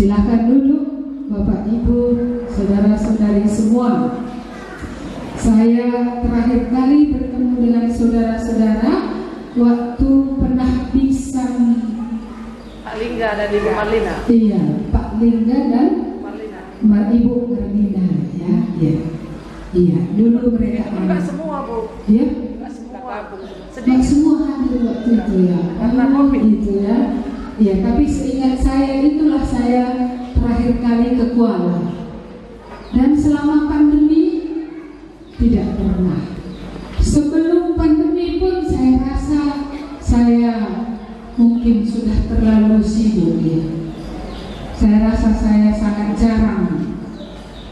Silakan duduk Bapak Ibu, saudara-saudari semua. Saya terakhir kali bertemu dengan saudara-saudara waktu pernah pisang Pak Lingga dan Ibu Marlina. Iya, Pak Lingga dan Ibu Marlina, ya, iya. Iya, dulu mereka enggak semua, Bu. Iya? Enggak semua. Sedikit semua hadir waktu itu ya. Karena COVID itu ya. Iya, tapi seingat saya itulah saya terakhir kali ke Kuala. Dan selama pandemi tidak pernah. Sebelum pandemi pun saya rasa saya mungkin sudah terlalu sibuk ya. Saya rasa saya sangat jarang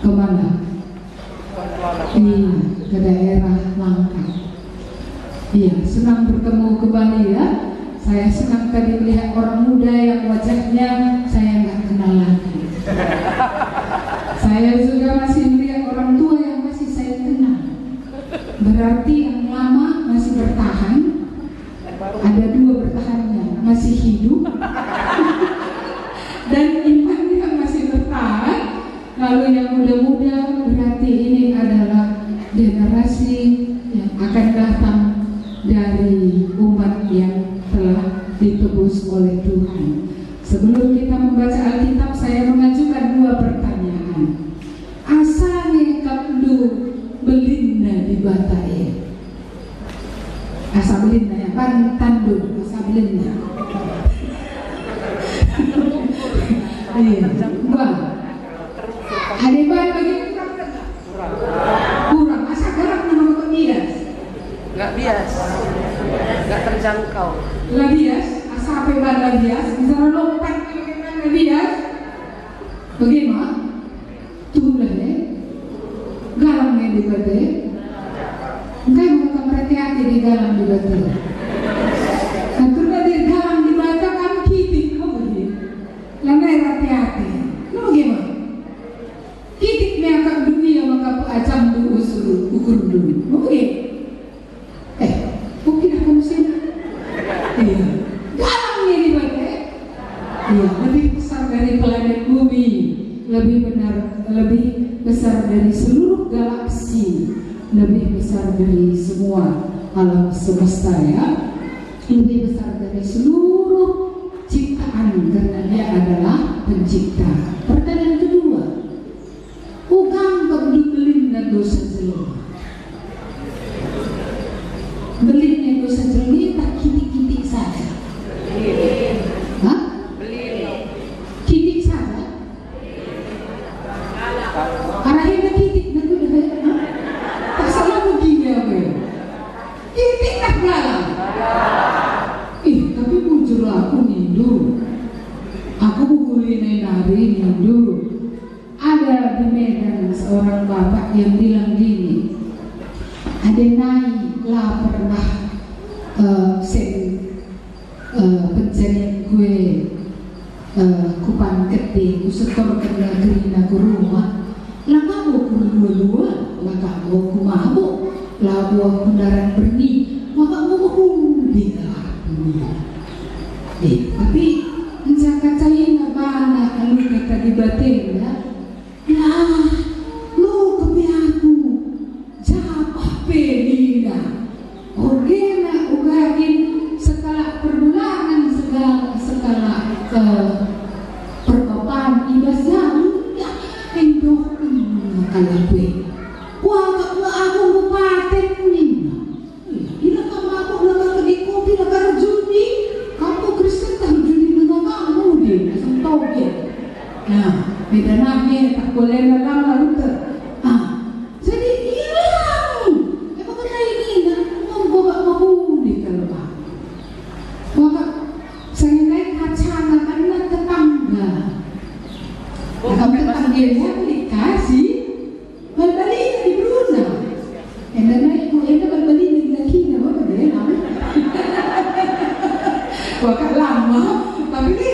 kemana. Iya, ke daerah Langkat. Iya, senang bertemu kembali ya. Saya senang tadi melihat orang muda yang wajahnya saya nggak kenal lagi. Saya juga masih melihat orang tua yang masih saya kenal. Berarti yang lama masih bertahan. Ada dua bertahannya, masih hidup. Dan imannya masih bertahan. Lalu yang muda-muda berarti ini adalah generasi yang akan datang dari umat yang telah ditebus oleh Tuhan. Sebelum kita membaca Alkitab, saya mengajukan dua pertanyaan. Asalnya kaplu belinda di Batai. Asa belinda ya, pantandu, asa belinda. Iya, bang. Ada bahan bagi kurang. Asa garap nama bias. Enggak bias. Enggak terjangkau. Labias, asa apa bahan labias? Misalnya lompat bagaimana labias? Bagaimana? Tulah ya. Galamnya di Batai. Enggak mau hati-hati di galam di Batai. Karena di galam di Batai kan kitik kamu dia. Lamai hati-hati. Lu bagaimana? Kitik ni akan dunia maka ajam dulu ukur dulu. Mungkin. Mungkin akan sini. Iya. Galamnya di Batai. Iya, lebih besar dari planet bumi. Lebih besar dari seluruh galaksi, lebih besar dari semua alam semesta ya, lebih besar dari seluruh ciptaan karena dia adalah pencipta. Pertanyaan kedua, ugang belin dan dosa jeli. Belin dan dosa jeli tak kitik-kitik saja. Hah? Kitik saja. Arahnya titik dan udah tak salah begini apa ya? Titik tak galang. Tapi muncul aku nindu. Aku bukulin nari nindu. Ada di Medan seorang bapak yang bilang gini. Ada naik lah pernah pencarian gue kupan gede, ku setor ke negeri ku rumah. Lah mabuk dua-dua, lah kamu ku mabuk, lah buah kundaran berni, maka mau kundi lah. Tapi mencakacain apa lu kata di batin ya? Ya, lu kepi aku, japah pedina, ogena ugagin skala perbulangan skala perkopaan ibasnya ya endoh kalau gue wah aku bupaten nih bila kamu aku belakang pergi kopi belakang judi kamu Kristen tak judi dengan kamu deh langsung tahu dia nah beda namanya tak boleh dalam lalu jadi hilang emang kena ini mau bawa mahuli kalau maka saya naik kacana karena tetangga. Kamu tetangganya dikasih bal-balin di Bruna. Enda naik ku enda bal-balin di Lakina apa dia Wah lama, tapi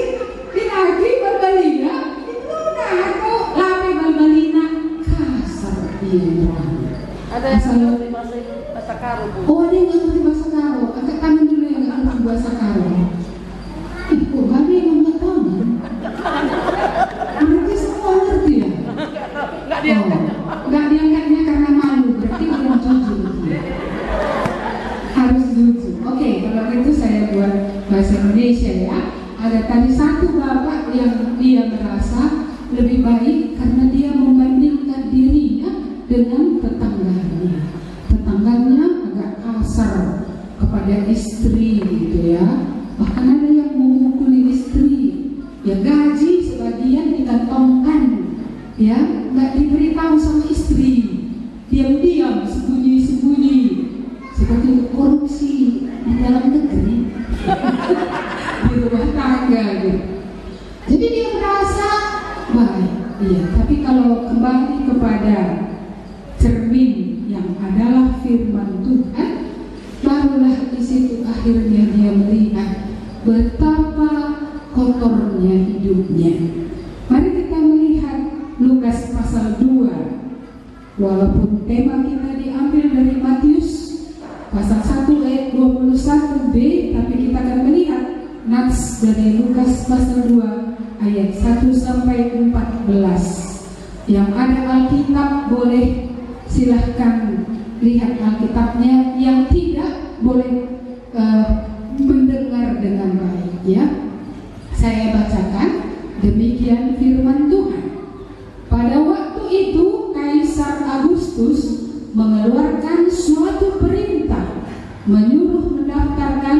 di lagi bal-balina di Bruna aku lapi bal-balina kasar dia. Ada yang ngerti bahasa Karo, Bu. Oh, ada yang ngerti bahasa Karo. Angkat tangan dulu yang ngerti bahasa Karo. Kok gak ada yang angkat tangan? dia merasa lebih baik karena dia membandingkan dirinya dengan tetangganya. Tetangganya agak kasar kepada istri gitu ya. Bahkan ada yang memukuli istri. Ya gaji sebagian dikantongkan, ya nggak diberitahu sama istri, diam-diam, sembunyi-sembunyi, seperti korupsi di dalam negeri, di rumah tangga gitu. Jadi dia merasa baik, iya. Tapi kalau kembali kepada cermin yang adalah firman Tuhan, barulah di situ akhirnya dia melihat betapa kotornya hidupnya. Mari kita melihat Lukas pasal 2. Walaupun tema kita diambil dari Matius pasal 1 ayat 21b, tapi kita akan melihat nats dari Lukas pasal 2 ayat 1 sampai 14. Yang ada Alkitab boleh silahkan lihat Alkitabnya, yang tidak boleh mendengar dengan baik ya. Saya bacakan, demikian firman Tuhan. Pada waktu itu Kaisar Agustus mengeluarkan suatu perintah menyuruh mendaftarkan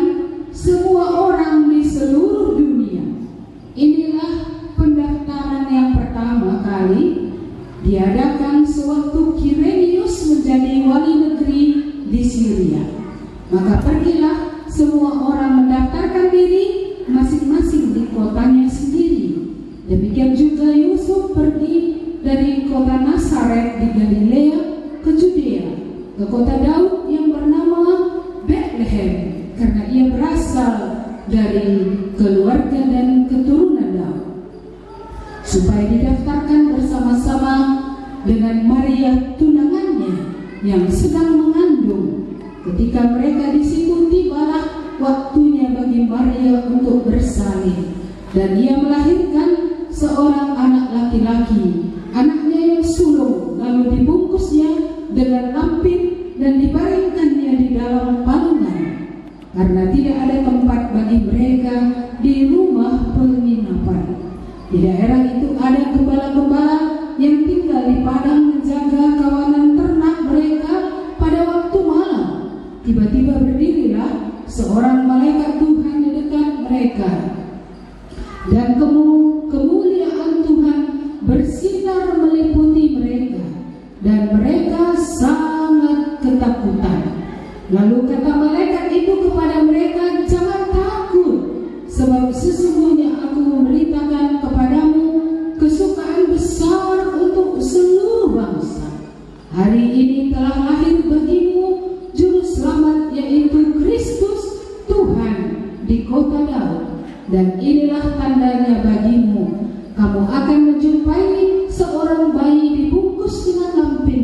semua orang di seluruh dunia. Inilah pendaftaran yang pertama kali diadakan sewaktu Kirenius menjadi wali negeri di Syria. Maka pergilah semua orang mendaftarkan diri masing-masing di kotanya sendiri. Demikian juga Yusuf pergi dari kota Nazaret di Galilea ke Judea, ke kota Daud yang bernama Bethlehem, karena ia berasal dari keluarga dan keturunan Daud, supaya didaftarkan bersama-sama dengan Maria tunangannya yang sedang mengandung. Ketika mereka di situ, tibalah waktunya bagi Maria untuk bersalin, dan ia melahirkan seorang anak laki-laki, anaknya yang sulung. Lalu dibungkusnya dengan lampin dan dibaringkannya di dalam palungan, karena tidak ada tempat bagi mereka di rumah penginapan. Di daerah itu ada gembala-gembala yang tinggal di padang menjaga kawanan ternak mereka pada waktu malam. Tiba-tiba berdirilah seorang malaikat Tuhan di dekat mereka, dan kemuliaan Tuhan bersinar meliputi mereka, dan mereka sangat ketakutan. Lalu kata malaikat itu kepada mereka, "Jangan takut, sebab sesungguhnya aku memberitakan kepadamu kesukaan besar untuk seluruh bangsa. Hari ini telah lahir bagimu Juru Selamat, yaitu Kristus Tuhan di kota Daud. Dan inilah tandanya bagimu, kamu akan menjumpai seorang bayi dibungkus dengan lampin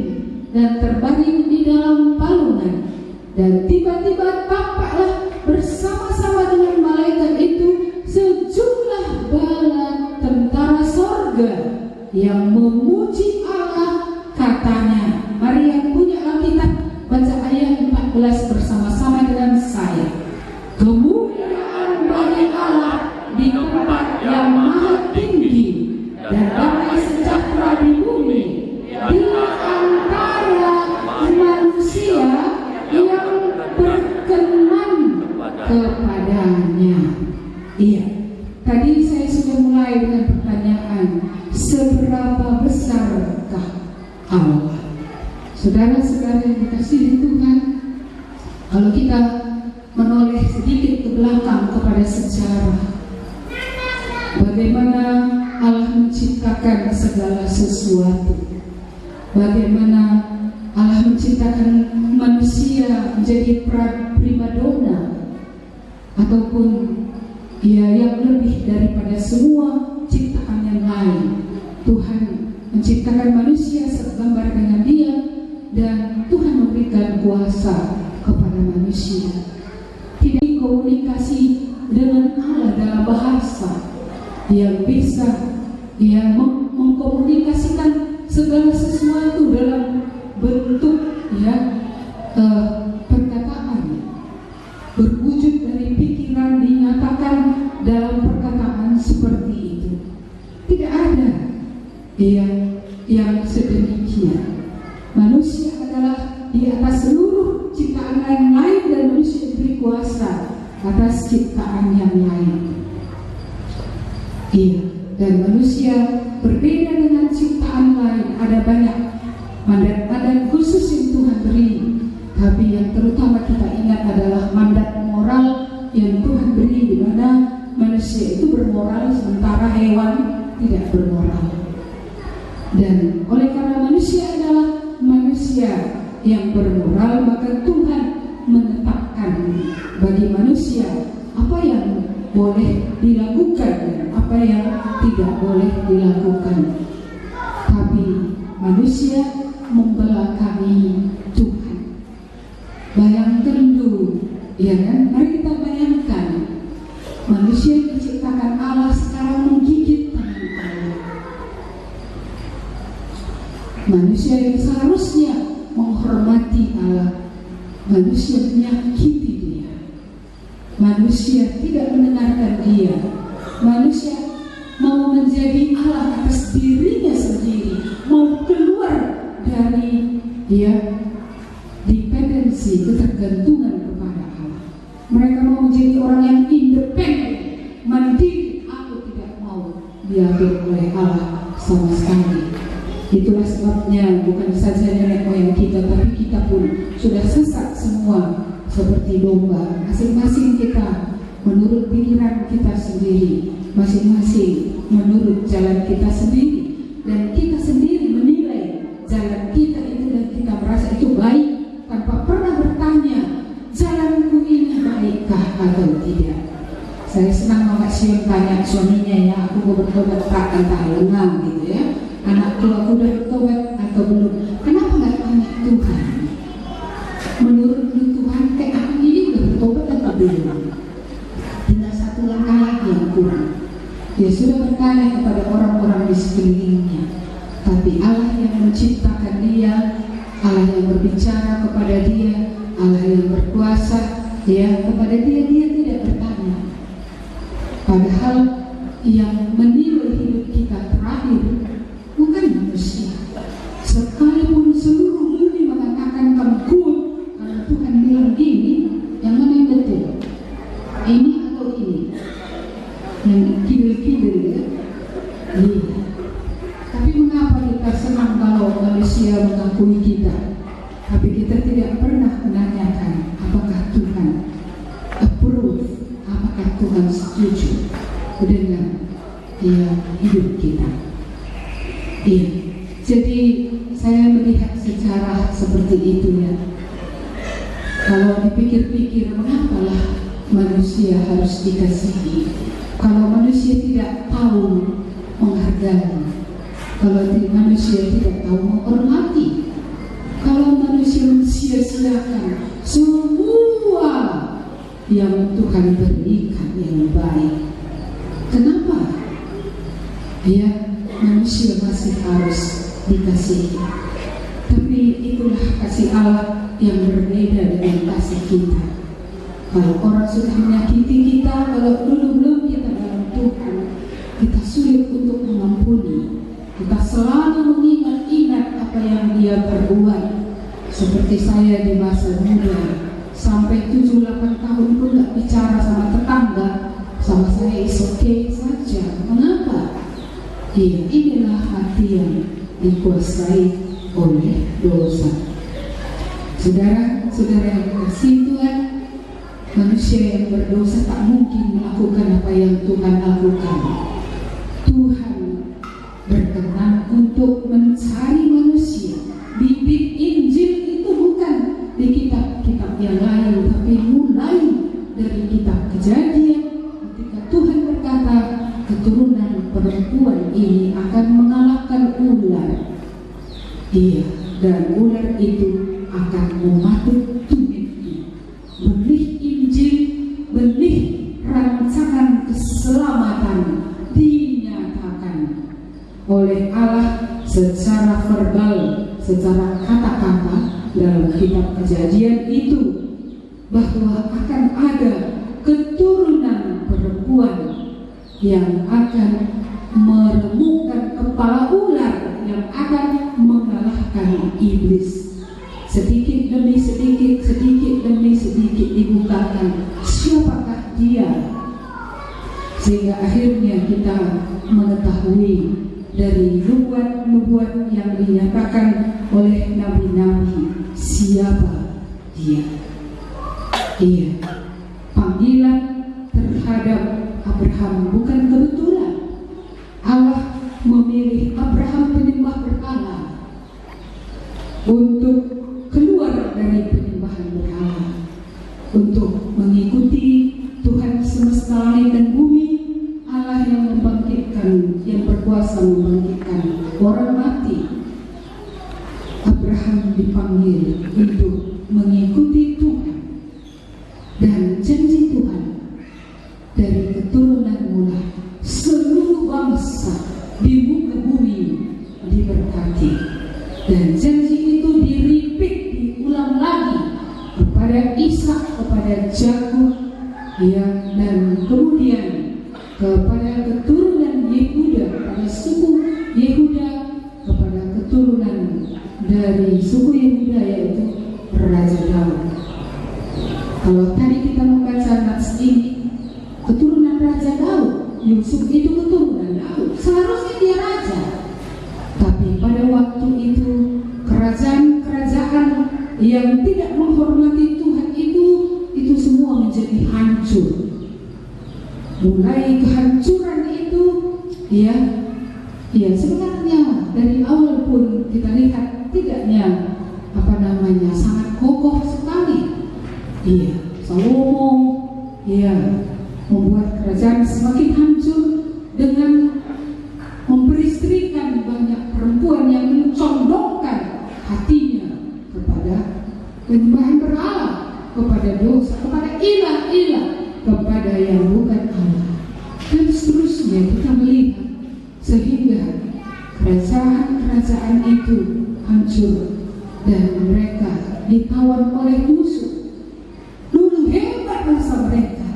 dan terbaring di dalam palungan." Dan tiba-tiba tampaklah bersama-sama dengan malaikat itu sejumlah bala tentara sorga yang memuji Allah, katanya. Mari yang punya Alkitab baca ayat 14 bersama-sama dengan saya. Kemuliaan bagi Allah di tempat yang maha tinggi, dan damai sejahtera di bumi di antara manusia yang berkenan kepadanya. Iya, tadi saya sudah mulai dengan pertanyaan, seberapa besarkah Allah? Saudara-saudara yang dikasihi Tuhan, kalau kita menoleh sedikit ke belakang kepada sejarah, bagaimana Allah menciptakan segala sesuatu, bagaimana Allah menciptakan manusia menjadi primadona, ataupun ya yang lebih daripada semua ciptaan yang lain. Tuhan menciptakan manusia segambar dengan Dia, dan Tuhan memberikan kuasa kepada manusia. Tidak komunikasi dengan Allah dalam bahasa, yang bisa mengkomunikasikan segala sesuatu dalam bentuk perkataan, berwujud dari pikiran dinyatakan dalam perkataan seperti itu. yang sedemikian. Manusia adalah di atas seluruh ciptaan lain dan manusia diberi kuasa atas ciptaan yang lain. Dan manusia berbeda dengan ciptaan lain. Ada banyak mandat-mandat khusus yang Tuhan beri, tapi yang terutama kita ingat adalah mandat moral yang Tuhan beri, di mana manusia itu bermoral sementara hewan tidak bermoral. Dan oleh karena manusia adalah manusia yang bermoral, maka Tuhan menetapkan bagi manusia apa yang boleh dilakukan dan apa yang tidak boleh dilakukan. Tapi manusia membelakangi Tuhan. Bayangkan dulu, ya kan? Mari kita bayangkan manusia yang diciptakan Allah sekarang menggigit tangan Allah. Manusia yang seharusnya menghormati Allah, manusia menyakiti Dia. Manusia tidak mendengarkan Dia. Manusia mau menjadi Allah atas dirinya sendiri, mau keluar dari dependensi, ketergantungan kepada Allah. Mereka mau menjadi orang yang independen, mandiri. Aku tidak mau diatur oleh Allah sama sekali. Itulah sebabnya bukan saja nenek moyang kita, tapi kita pun sudah sesat semua seperti domba. Masing-masing kita menurut pikiran kita sendiri, masing-masing menurut jalan kita sendiri, dan kita sendiri menilai jalan kita itu dan kita merasa itu baik tanpa pernah bertanya, jalanku ini baikkah atau tidak. Saya senang Mama Sion tanya suaminya, ya, aku mau bertobat tak, entah lengang gitu ya. Anakku, aku udah bertobat atau belum? Kenapa nggak tanya Tuhan? Menurut Tuhan, kayak aku ini udah bertobat atau belum? Tinggal satu langkah lagi yang kurang. Dia sudah bertanya kepada orang-orang di sekelilingnya, tapi Allah yang menciptakan dia, Allah yang berbicara kepada dia, Allah yang berkuasa, kepada dia tidak bertanya. Padahal yang menilai hidup kita terakhir bukan manusia. Sekalipun seluruh dunia mengatakan kamu kuat, kalau Tuhan bilang gini, yang mana yang betul? Ini atau ini? Yang kidul-kidul ya? Iya. Tapi mengapa kita senang kalau manusia mengakui kita, tapi kita tidak pernah menanyakan apakah Tuhan approve, apakah Tuhan setuju dengan hidup kita. Jadi saya melihat secara seperti itu ya. Kalau dipikir-pikir, mengapalah manusia harus dikasihi? Kalau manusia tidak tahu menghargai, kalau manusia tidak tahu menghormati, kalau manusia sia-siakan semua yang Tuhan berikan yang baik, kenapa manusia masih harus dikasihi? Tapi itulah kasih Allah yang berbeda dengan kasih kita. Kalau orang sudah menyakiti kita, kalau belum kita dalam Tuhan, kita sulit untuk mengampuni. Kita selalu mengingat-ingat apa yang dia berbuat. Seperti saya di masa muda, sampai 7-8 tahun pun gak bicara sama tetangga, sama saya is okay saja. Mengapa? Inilah hati yang dikuasai oleh dosa. Saudara-saudara yang dikasihi Tuhan, manusia yang berdosa tak mungkin melakukan apa yang Tuhan lakukan. Tuhan berkenan untuk mencari manusia. Bibit Injil itu bukan di kitab-kitab yang lain, tapi mulai dari kitab Kejadian, ketika Tuhan berkata, keturunan perempuan ini akan mengalahkan ular. Dan ular itu akan mematuk tumitnya. Benih Injil, benih rancangan keselamatan dinyatakan oleh Allah secara verbal, secara kata-kata dalam kitab Kejadian itu, bahwa akan ada keturunan perempuan yang akan meremukkan kepala ular yang akan mengalahkan iblis. Sedikit demi sedikit, sedikit demi sedikit dibukakan siapakah dia, sehingga akhirnya kita mengetahui dari nubuat-nubuat yang dinyatakan oleh nabi-nabi siapa dia. Iya, panggilan terhadap Abraham bukan kebetulan. Allah memilih Abraham penyembah berhala untuk keluar dari penyembahan berhala, untuk mengikuti Tuhan semesta langit dan bumi, Allah yang membangkitkan, yang berkuasa membangkitkan orang mati. Abraham dipanggil untuk mengikuti Tuhan, dan janji Tuhan, dari keturunanmu lah seluruh bangsa di muka bumi diberkati. Dan janji itu diripit, diulang lagi kepada Ishak, kepada Yakub, ya, dan kemudian kepada keturunan Yehuda, kepada suku Yehuda, kepada keturunan dari suku Yehuda, yaitu Raja Daud. Kalau tadi kita membaca nats ini, keturunan Raja Daud, Yusuf itu keturunan Daud, seharusnya dia raja. Tapi pada waktu itu kerajaan-kerajaan yang tidak menghormati Tuhan itu semua menjadi hancur. Mulai kehancuran itu, ya sebenarnya dari awal pun kita lihat tidaknya sangat kokoh sekali. Iya, Salomo, membuat kerajaan semakin hancur dengan memperistrikan banyak perempuan yang mencondongkan hatinya kepada penyembahan berhala, kepada dosa, kepada ilah-ilah, kepada yang bukan Allah, dan seterusnya. Kita melihat sehingga kerajaan-kerajaan itu hancur dan mereka ditawan oleh musuh. Dulu hebat bangsa mereka,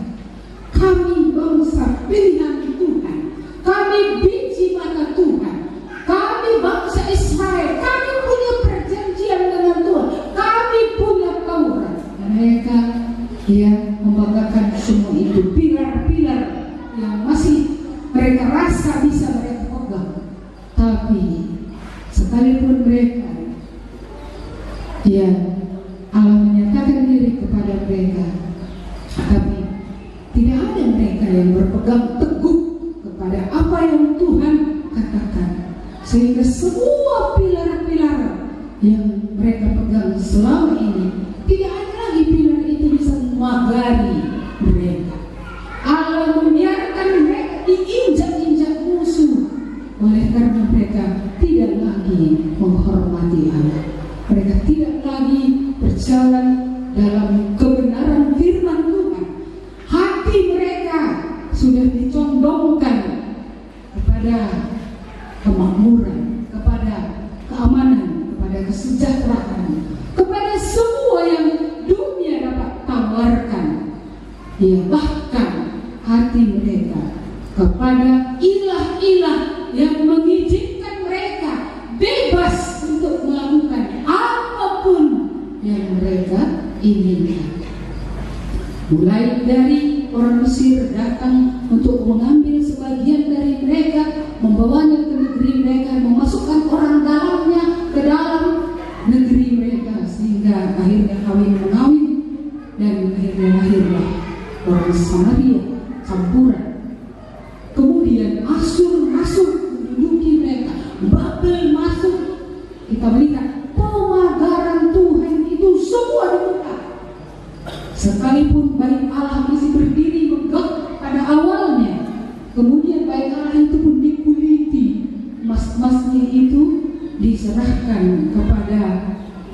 kami bangsa pilihan Tuhan, kami biji mata Tuhan, kami bangsa Israel, kami punya perjanjian dengan Tuhan, kami punya Taurat. Mereka membanggakan semua itu, pilar-pilar yang masih mereka rasa bisa mereka pegang. Tapi sekalipun mereka Allah menyatakan diri kepada mereka, tapi tidak ada mereka yang berpegang teguh kepada apa yang Tuhan katakan, sehingga semua pilar-pilar yang mereka pegang selama ini, tidak ada lagi pilar itu bisa memagari mereka. Allah membiarkan mereka diinjak-injak musuh oleh karena mereka tidak lagi menghormati Allah. Mereka tidak lagi berjalan dalam kebenaran firman Tuhan. Hati mereka sudah dicondongkan kepada kemakmuran, kepada keamanan, kepada kesejahteraan, kepada semua yang dunia dapat tawarkan. Bahkan hati mereka kepada ilah-ilah yang mengizinkan mereka bebas untuk melakukan apapun yang mereka inginkan. Mulai dari orang Mesir datang untuk mengambil sebagian dari mereka, membawanya ke negeri mereka, memasukkan orang dalamnya ke dalam negeri mereka, sehingga akhirnya kawin mengawin, dan akhirnya lahirlah orang Samaria campuran. Kemudian Asyur masuk menduduki mereka, Babel masuk. Kita melihat pemagaran Tuhan itu semua dibuka. Sekalipun bait Allah masih berdiri megah pada awalnya, kemudian bait Allah itu pun dikuliti, emas-emasnya itu diserahkan kepada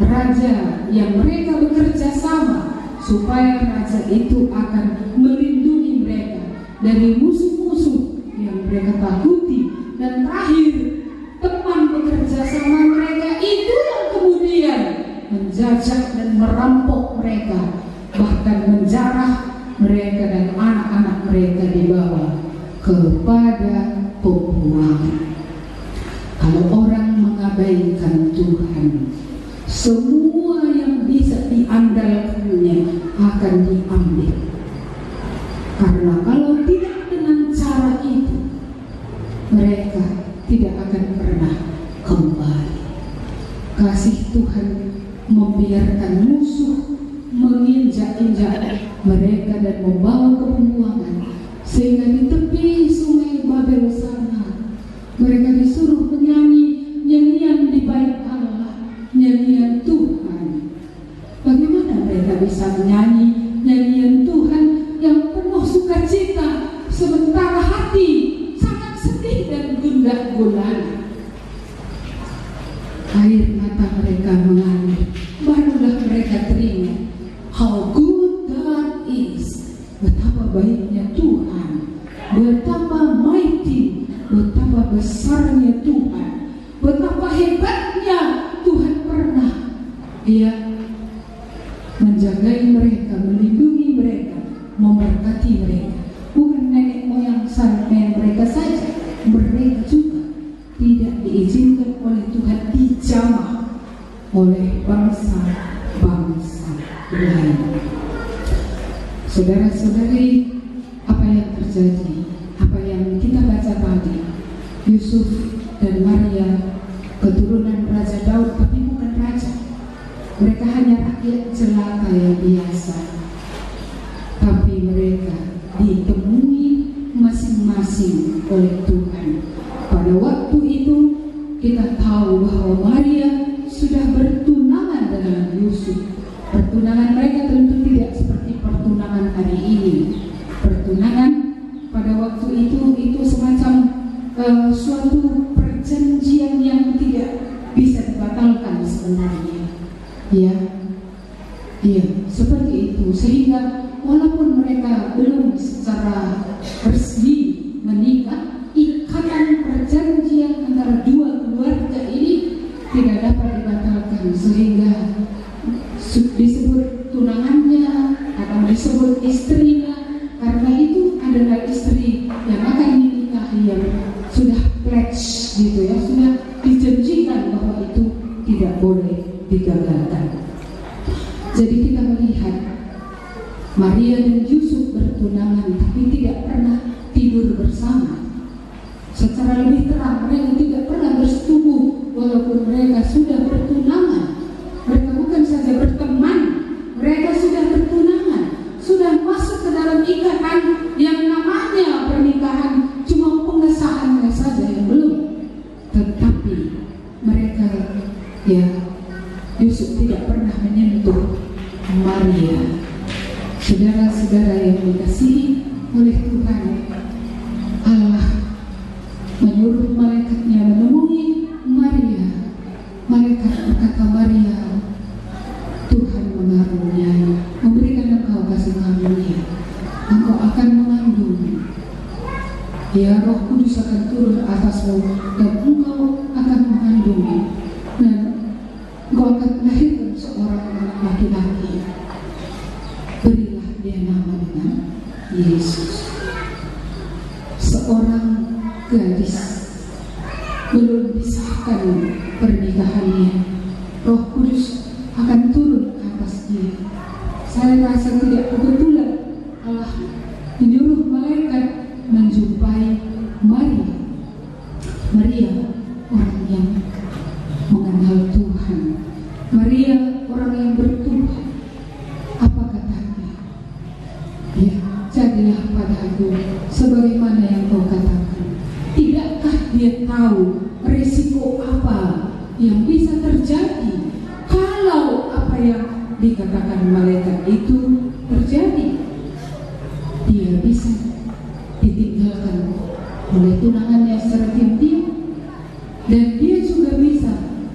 raja yang mereka bekerja sama, supaya raja itu akan melindungi mereka dari musuh-musuh yang mereka takuti. Dan terakhir, teman bekerja sama mereka itu yang kemudian menjajah dan merampok mereka, bahkan menjarah mereka dan anak-anak mereka dibawa kepada pembuangan. Kalau orang mengabaikan Tuhan, semua yang bisa diandalkannya akan diambil. Karena kalau tidak dengan cara itu, mereka tidak akan pernah kembali. Kasih Tuhan membiarkan musuh menginjak-injak mereka dan membawa ke pembuangan, sehingga di tepi sungai Babel sana mereka disuruh menyanyi nyanyian di bait Allah, nyanyian Tuhan. Bagaimana mereka bisa menyanyi nyanyian Tuhan yang penuh sukacita, sementara hati sangat sedih dan gundah gulana? Air mata mereka mengalir, barulah mereka teringat how good God is, betapa baiknya Tuhan, betapa mighty, betapa besarnya Tuhan, betapa hebatnya Tuhan pernah menjagai mereka, melindungi mereka, memberkati mereka. Bukan nenek moyang sampai mereka saja, mereka juga tidak diizinkan oleh Tuhan dijamah oleh bangsa-bangsa lain. Saudara-saudari, apa yang terjadi, apa yang kita baca tadi, Yusuf dan Maria keturunan Raja Daud, tapi bukan raja. Mereka hanya rakyat jelata yang biasa, tapi mereka ditemui masing-masing oleh Tuhan. Pada waktu itu kita tahu bahwa Maria sudah bertunangan dengan Yusuf. Pertunangan mereka tentu tidak seperti pertunangan hari ini. Pertunangan pada waktu itu semacam suatu perjanjian yang tidak bisa dibatalkan sebenarnya. Iya, seperti itu. Sehingga walaupun mereka belum secara resmi menikah, ikatan perjanjian antara dua keluarga ini tidak dapat dibatalkan, sehingga disebut tunangannya atau disebut istrinya, karena itu adalah istri yang akan dinikahi, yang sudah pledge gitu ya, sudah dijanjikan bahwa itu tidak boleh digagalkan. Jadi kita melihat Maria dan Yusuf bertunangan, tapi tidak pernah tidur bersama. Secara lebih terang, mereka tidak pernah bersetubuh walaupun mereka sudah bertunangan. Mereka bukan saja berteman, mereka sudah bertunangan, sudah masuk ke dalam ikatan yang namanya pernikahan, cuma pengesahannya saja yang belum. Tetapi mereka, Yusuf tidak pernah menyentuh Maria. Saudara-saudara yang dikasihi oleh Tuhan, Allah menyuruh malaikatnya menemui Maria. Malaikat berkata, Maria, Tuhan mengaruniai, memberikan engkau kasih karunia, engkau akan mengandung. Roh Kudus akan turun atasmu dan engkau akan mengandungi, dan engkau akan melahirkan seorang anak laki-laki. Berilah dia nama dengan Yesus. Seorang gadis, belum disahkan pernikahannya, Roh Kudus akan turun ke atas dia. Saya rasa tidak kebetulan Allah menyuruh malaikat menjumpai Maria. Maria orang yang mengenal Tuhan, Maria orang yang bertuhan. Apa katanya? Jadilah padaku sebagaimana yang kau katakan. Tidakkah dia tahu risiko apa yang bisa terjadi kalau apa yang dikatakan malaikat itu terjadi? Dia bisa ditinggalkan oleh tunangannya secara diam-diam, dan dia juga bisa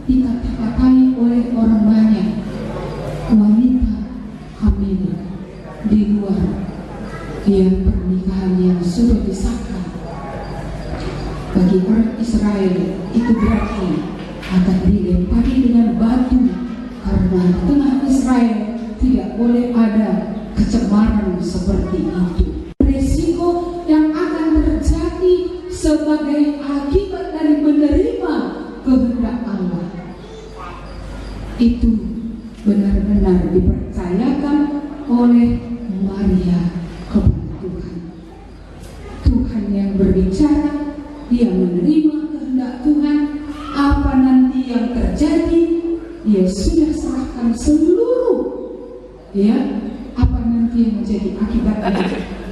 dikata-katai oleh orang banyak, wanita hamil di luar pernikahan yang sudah disahkan. Bagi orang Israel itu berarti akan dilempari dengan batu, karena di tengah Israel tidak boleh ada kecemaran seperti itu. Risiko yang akan terjadi sebagai akibat dari menerima itu benar-benar dipercayakan oleh Maria kepada Tuhan. Tuhan yang berbicara, dia menerima kehendak Tuhan. Apa nanti yang terjadi, dia sudah serahkan seluruh, ya, apa nanti yang menjadi akibatnya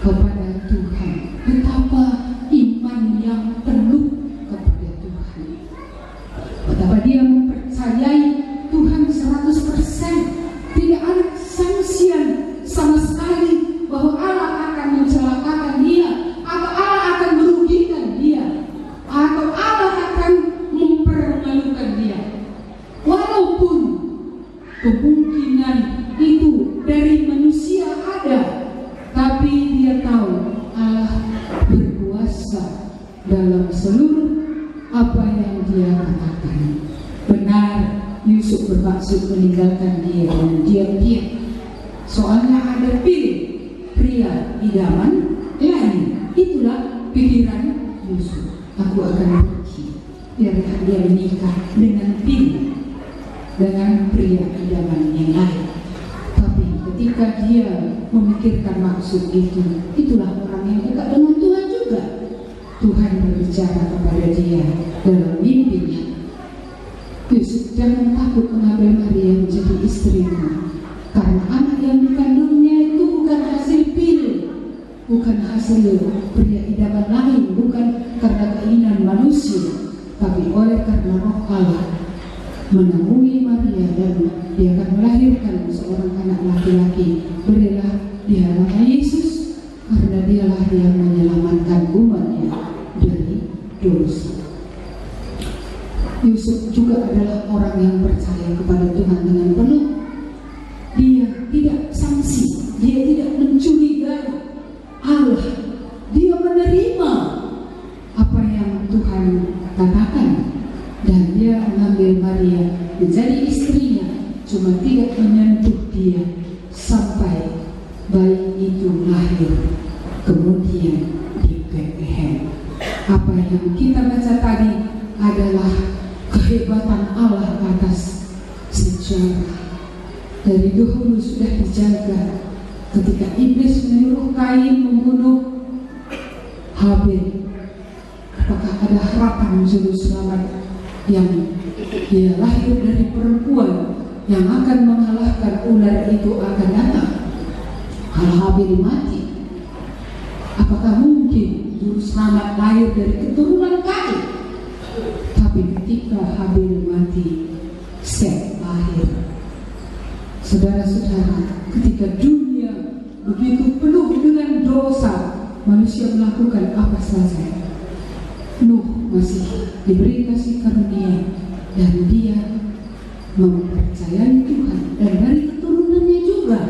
kepada Tuhan. Betapa iman yang penuh kepada Tuhan, betapa dia mempercayai Tuhan 100%. Tidak ada sangsian sama sekali bahwa Allah akan mencelakakan dia, atau Allah akan merugikan dia, atau Allah akan mempermalukan dia. Walaupun kemungkinan itu dari manusia ada, tapi dia tahu Allah berkuasa dalam seluruh apa yang dia katakan. Benar, Yusuf bermaksud meninggalkan dia dan diam-diam. Soalnya ada pria idaman lain. Itulah pikiran Yusuf. Aku akan pergi, biarkan dia menikah dengan pria idaman yang lain. Tapi ketika dia memikirkan maksud itu, itulah orang yang dekat dengan Tuhan juga. Tuhan berbicara kepada dia dalam mimpinya. Yusuf, jangan takut mengambil Maria menjadi istrimu, karena anak yang dikandungnya itu bukan hasil pil, bukan hasil pria idaman lain, bukan karena keinginan manusia, tapi oleh karena Roh Allah menemui Maria dan dia akan melahirkan seorang anak laki-laki. Berilah dia nama Yesus, karena dialah yang menyelamatkan umatnya dari dosa. Yusuf juga adalah orang yang percaya kepada Tuhan dengan penuh. Dia tidak sangsi, dia tidak mencurigai Allah. Dia menerima apa yang Tuhan katakan, dan dia mengambil Maria menjadi istrinya, cuma tidak menyentuh dia sampai bayi itu lahir kemudian di Bethlehem. Apa yang kita baca tadi adalah kehebatan Allah atas sejarah. Dari dahulu sudah dijaga. Ketika iblis menyuruh Kain membunuh Habil, apakah ada harapan juru selamat yang dia lahir dari perempuan yang akan mengalahkan ular itu akan datang? Kalau Habil mati, apakah mungkin juru selamat lahir dari keturunan Kain? Tapi ketika Habil mati, Set lahir. Saudara-saudara, ketika dunia begitu penuh dengan dosa, manusia melakukan apa saja, Nuh masih diberi kasih karunia dan dia mempercayai Tuhan, dan dari keturunannya juga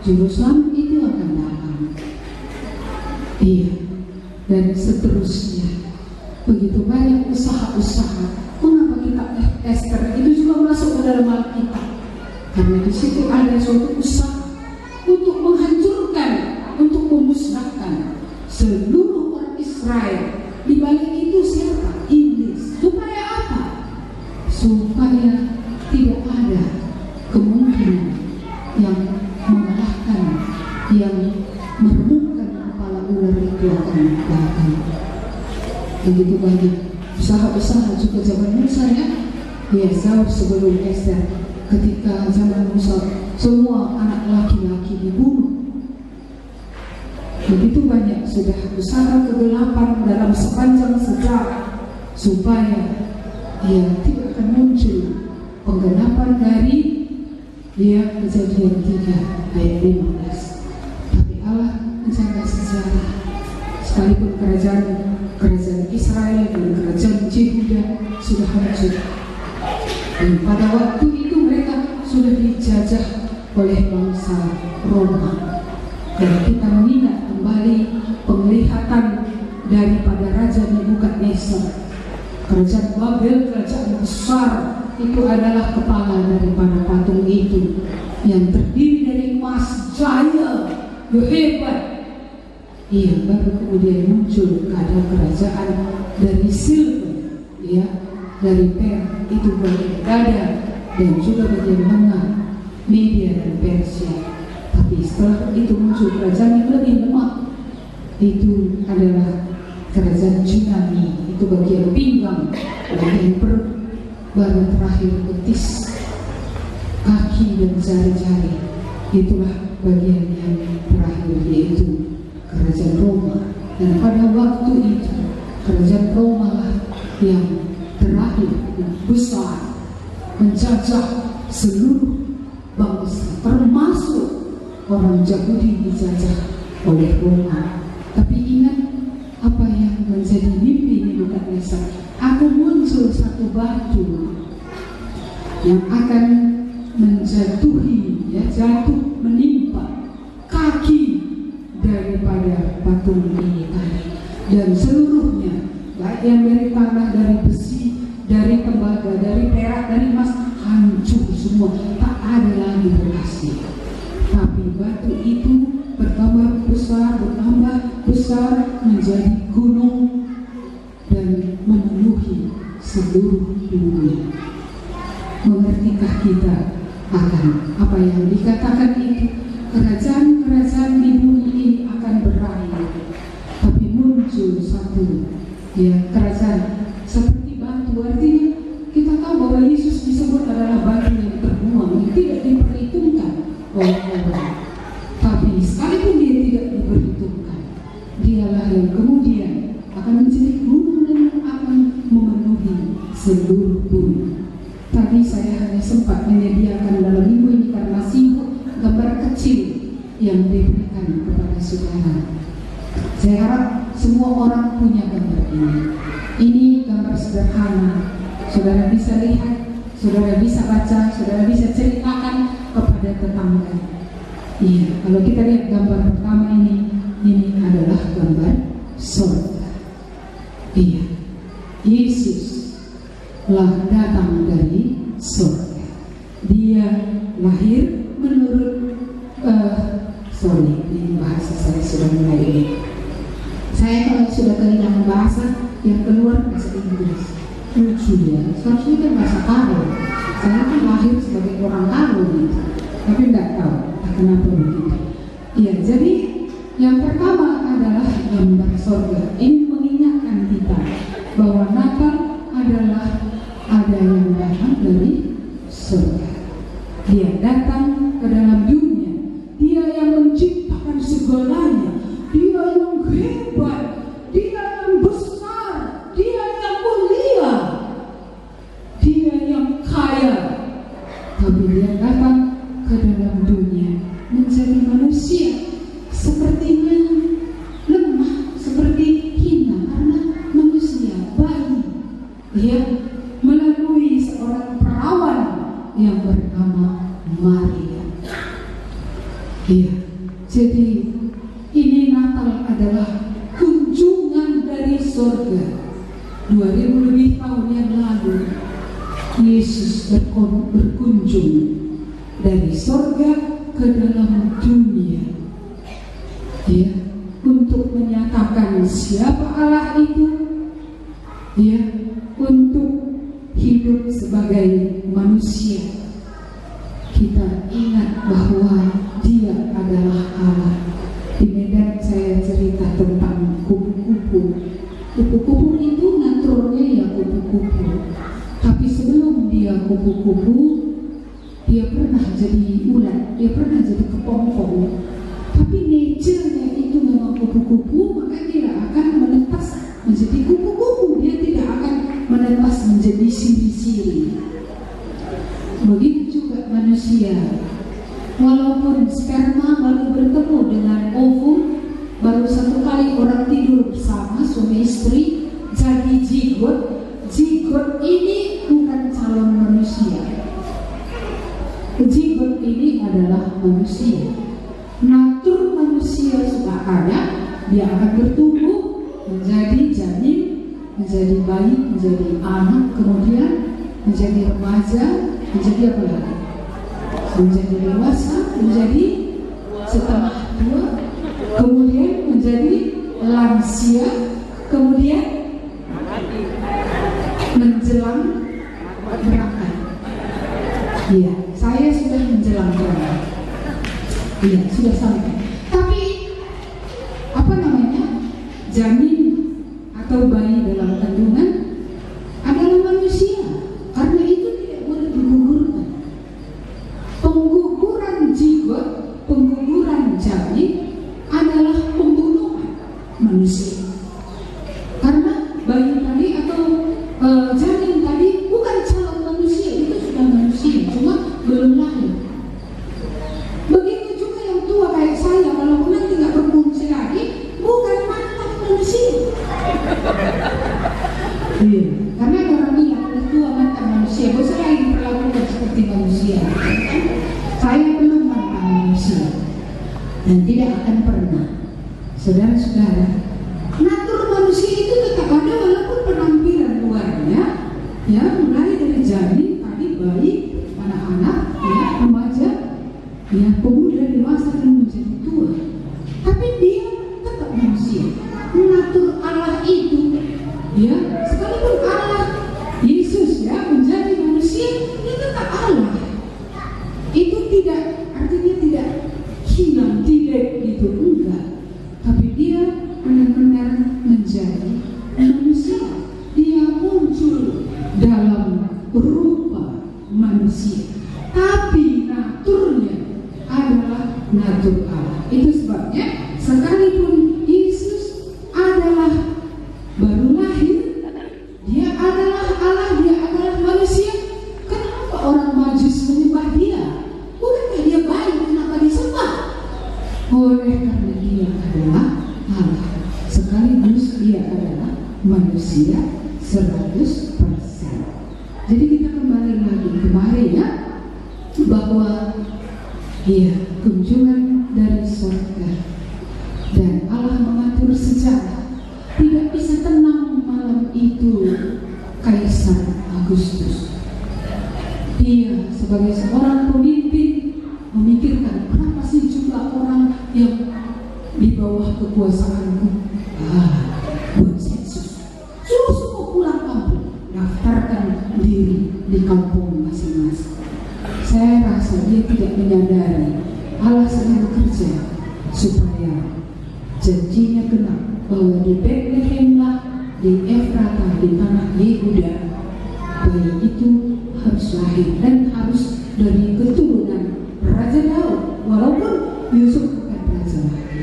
juru selamat itu akan datang. Iya, dan seterusnya. Begitu banyak usaha-usaha. Mengapa kitab Ester itu juga masuk ke dalam Alkitab? Karena di situ ada suatu usaha untuk menghancurkan, untuk memusnahkan seluruh orang Israel. Di balik itu siapa? Iblis. Supaya apa? Supaya tidak ada kemungkinan yang mengalahkan, yang meremukkan kepala ular itu akan datang. Begitu banyak usaha-usaha juga zaman Musa, ya jauh sebelum Ester. Ketika zaman Musa, semua anak laki-laki dibunuh. Begitu banyak sudah usaha kegelapan dalam sepanjang sejarah supaya tidak akan muncul penggenapan dari Kejadian 3 ayat 15. Tapi Allah menjaga sejarah. Sekalipun kerajaan Israel dan kerajaan Yehuda sudah hancur, dan pada waktu itu mereka sudah dijajah oleh bangsa Roma. Dan kita mengingat kembali penglihatan daripada Raja Nebukadnezar. Kerajaan Babel, kerajaan besar, itu adalah kepala daripada patung itu yang terdiri dari emas jaya, hebat. Baru kemudian muncul ada kerajaan dari silver, dari perak, itu bagian dada dan juga bagaimana media dan Persia. Tapi setelah itu muncul kerajaan yang lebih lemah, itu adalah kerajaan Yunani. Itu bagian pinggang, bagian perut, baru terakhir betis, kaki dan jari-jari. Itulah bagian yang terakhir, yaitu kerajaan Roma. Dan pada waktu itu kerajaan Roma lah yang terakhir besar, menjajah seluruh bangsa, termasuk orang Yahudi dijajah oleh Roma. Tapi ingat apa yang menjadi mimpi Nebukadnezar, akan muncul satu batu yang akan menjatuhi, jatuh menimpa kaki daripada patung ini tadi, dan seluruhnya, baik yang dari tanah, dari besi, dari tembaga, dari perak, dari emas, hancur semua, tak ada lagi bekasnya. Tapi batu itu bertambah besar menjadi gunung dan memenuhi seluruh dunia. Mengertikah kita akan apa yang dikatakan itu? Kerajaan-kerajaan di bumi ini akan berakhir, tapi muncul satu kerajaan seperti batu. Artinya kita tahu bahwa Yesus disebut adalah batu yang terbuang, yang tidak diperhitungkan oleh orang. Tapi sekalipun dia tidak diperhitungkan, dialah yang kemudian akan menjadi gunung dan akan memenuhi seluruh bumi. Tadi saya hanya sempat menyediakan dalam minggu ini karena sibuk gambar kecil yang diberikan kepada saudara. Saya harap semua orang punya gambar ini. Ini gambar sederhana. Saudara bisa lihat, saudara bisa baca, saudara bisa ceritakan kepada tetangga. Iya, kalau kita lihat gambar pertama ini adalah gambar surga. Iya, Yesus lah datang dari surga. Dia lahir menurut ini bahasa saya sudah mulai ini. Saya kalau sudah kehilangan bahasa, yang keluar bahasa Inggris. Lucu ya, seharusnya kan bahasa Karo. Saya kan lahir sebagai orang Karo gitu, tapi tidak tahu kenapa begitu. Iya, jadi yang pertama adalah gambar surga. Ini mengingatkan kita bahwa Natal adalah ada yang datang dari surga. Dia datang ke dalam dunia. Dia yang menciptakan segalanya. Dia yang hebat. Dia yang besar. Dia yang mulia. Dia yang kaya. Tapi dia datang ke dalam dunia menjadi manusia, sepertinya lemah, seperti hina karena manusia, bayi. Dia melalui seorang perawan yang bernama Maria. Iya, jadi ini Natal adalah kunjungan dari surga. 2000 lebih tahun yang lalu Yesus berkunjung dari surga ke dalam dunia, ya, untuk menyatakan siapa Allah itu, ya, untuk hidup sebagai manusia. Kita ingat bahwa Dia adalah Allah. Di Medan saya cerita tentang kupu-kupu. Kupu-kupu itu naturalnya ya kupu-kupu. Tapi sebelum dia kupu-kupu, dia pernah jadi ulat, dia pernah jadi kepompong. Tapi nature-nya itu memang kupu-kupu, maka dia akan menetas menjadi kupu-kupu. Dia tidak akan menetas menjadi siri-siri. Begitu juga manusia. Walaupun sperma baru bertemu dengan ovum, baru satu kali orang tidur bersama suami istri, jadi zigot. Zigot ini bukan calon manusia. Zigot ini adalah manusia. Natur manusia sudah ada, dia akan bertumbuh menjadi janin, menjadi bayi, menjadi anak, kemudian menjadi remaja, menjadi apa lagi? Menjadi dewasa, menjadi setengah tua, kemudian menjadi lansia, kemudian menjelang berangkat. Iya, saya sudah menjelang berangkat. Iya, sudah sampai. Tapi apa namanya? Janin atau bayi dalam kandungan adalah manusia. Karena itu tidak boleh digugurkan. Pengguguran zigot, pengguguran janin adalah pembunuhan manusia. Karena bayi tadi atau janin tadi bukan calon manusia, itu sudah manusia, cuma belum lahir. Begitu juga yang tua kayak saya, walaupun nanti nggak berfungsi lagi, bukan mantan manusia. Iya, karena orang bilang udah tua mantan manusia, bos saya diperlakukan seperti manusia. Saya belum mantan manusia dan tidak akan pernah. Saudara-saudara, natur manusia itu tetap ada walaupun penampilan luarnya, ya mulai dari janin, tadi bayi, anak-anak, ya remaja, ya pemuda, dewasa dan menjadi tua. Tapi dia tetap manusia. Natur Allah itu, ya sekalipun Allah Yesus ya menjadi manusia, dia tetap Allah. Itu tidak artinya tidak hilang, tidak gitu, enggak. Tapi dia benar-benar menjadi manusia. Dia muncul dalam rupa manusia, tapi naturnya adalah natur Allah. Itu sebabnya sekalipun Yesus adalah baru lahir, dia adalah Allah, dia adalah manusia. Kenapa orang Majus menyembah dia? Bukankah dia baik? Kenapa disembah? Oleh karena dia adalah Allah, sekaligus dia adalah manusia 100%. Jadi kita kembali lagi kemarin ya, bahwa ya kunjungan dari surga dan Allah mengatur sejarah. Tidak bisa tenang malam itu Kaisar Agustus. Dia sebagai seorang pemimpin memikirkan berapa sih jumlah orang yang di bawah kekuasaanku. Buat sensus, suruh semua pulang kampung, daftarkan diri di kampung masing-masing. Saya rasa dia tidak menyadari Allah sedang bekerja supaya janjinya genap bahwa di Bethlehemlah, di Efrata, di tanah Yehuda, bayi itu harus lahir dan harus dari keturunan Raja Daud, walaupun Yusuf bukan raja lagi.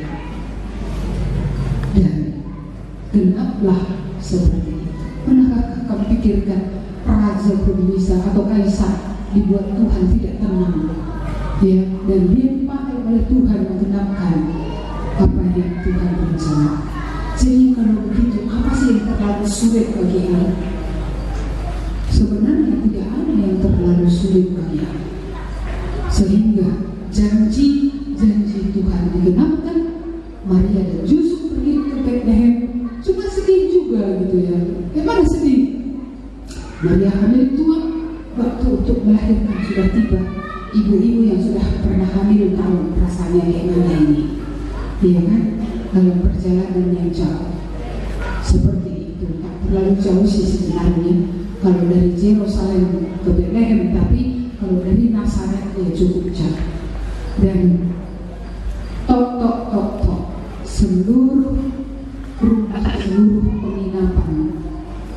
Dan genaplah seperti itu. Pernahkah kamu pikirkan raja penguasa atau kaisar dibuat Tuhan tidak tenang, ya, dan dia dipakai oleh Tuhan menggenapkan apa yang Tuhan rencana. Jadi kalau begitu, apa sih yang terlalu sulit bagi Allah? Sebenarnya tidak ada yang terlalu sulit bagi Allah, sehingga janji-janji Tuhan digenapkan. Maria dan Yusuf pergi ke Betlehem, cuma sedih juga gitu ya. Mana sedih? Maria hamil tua, waktu untuk melahirkan sudah tiba. Ibu-ibu yang sudah pernah hamil tahu rasanya kayak mana ini, iya kan? Dalam perjalanan yang jauh seperti itu, tak terlalu jauh sih sebenarnya kalau dari Yerusalem ke Betlehem, tapi kalau dari Nazaret ya cukup jauh. Dan tok seluruh rumah, seluruh penginapan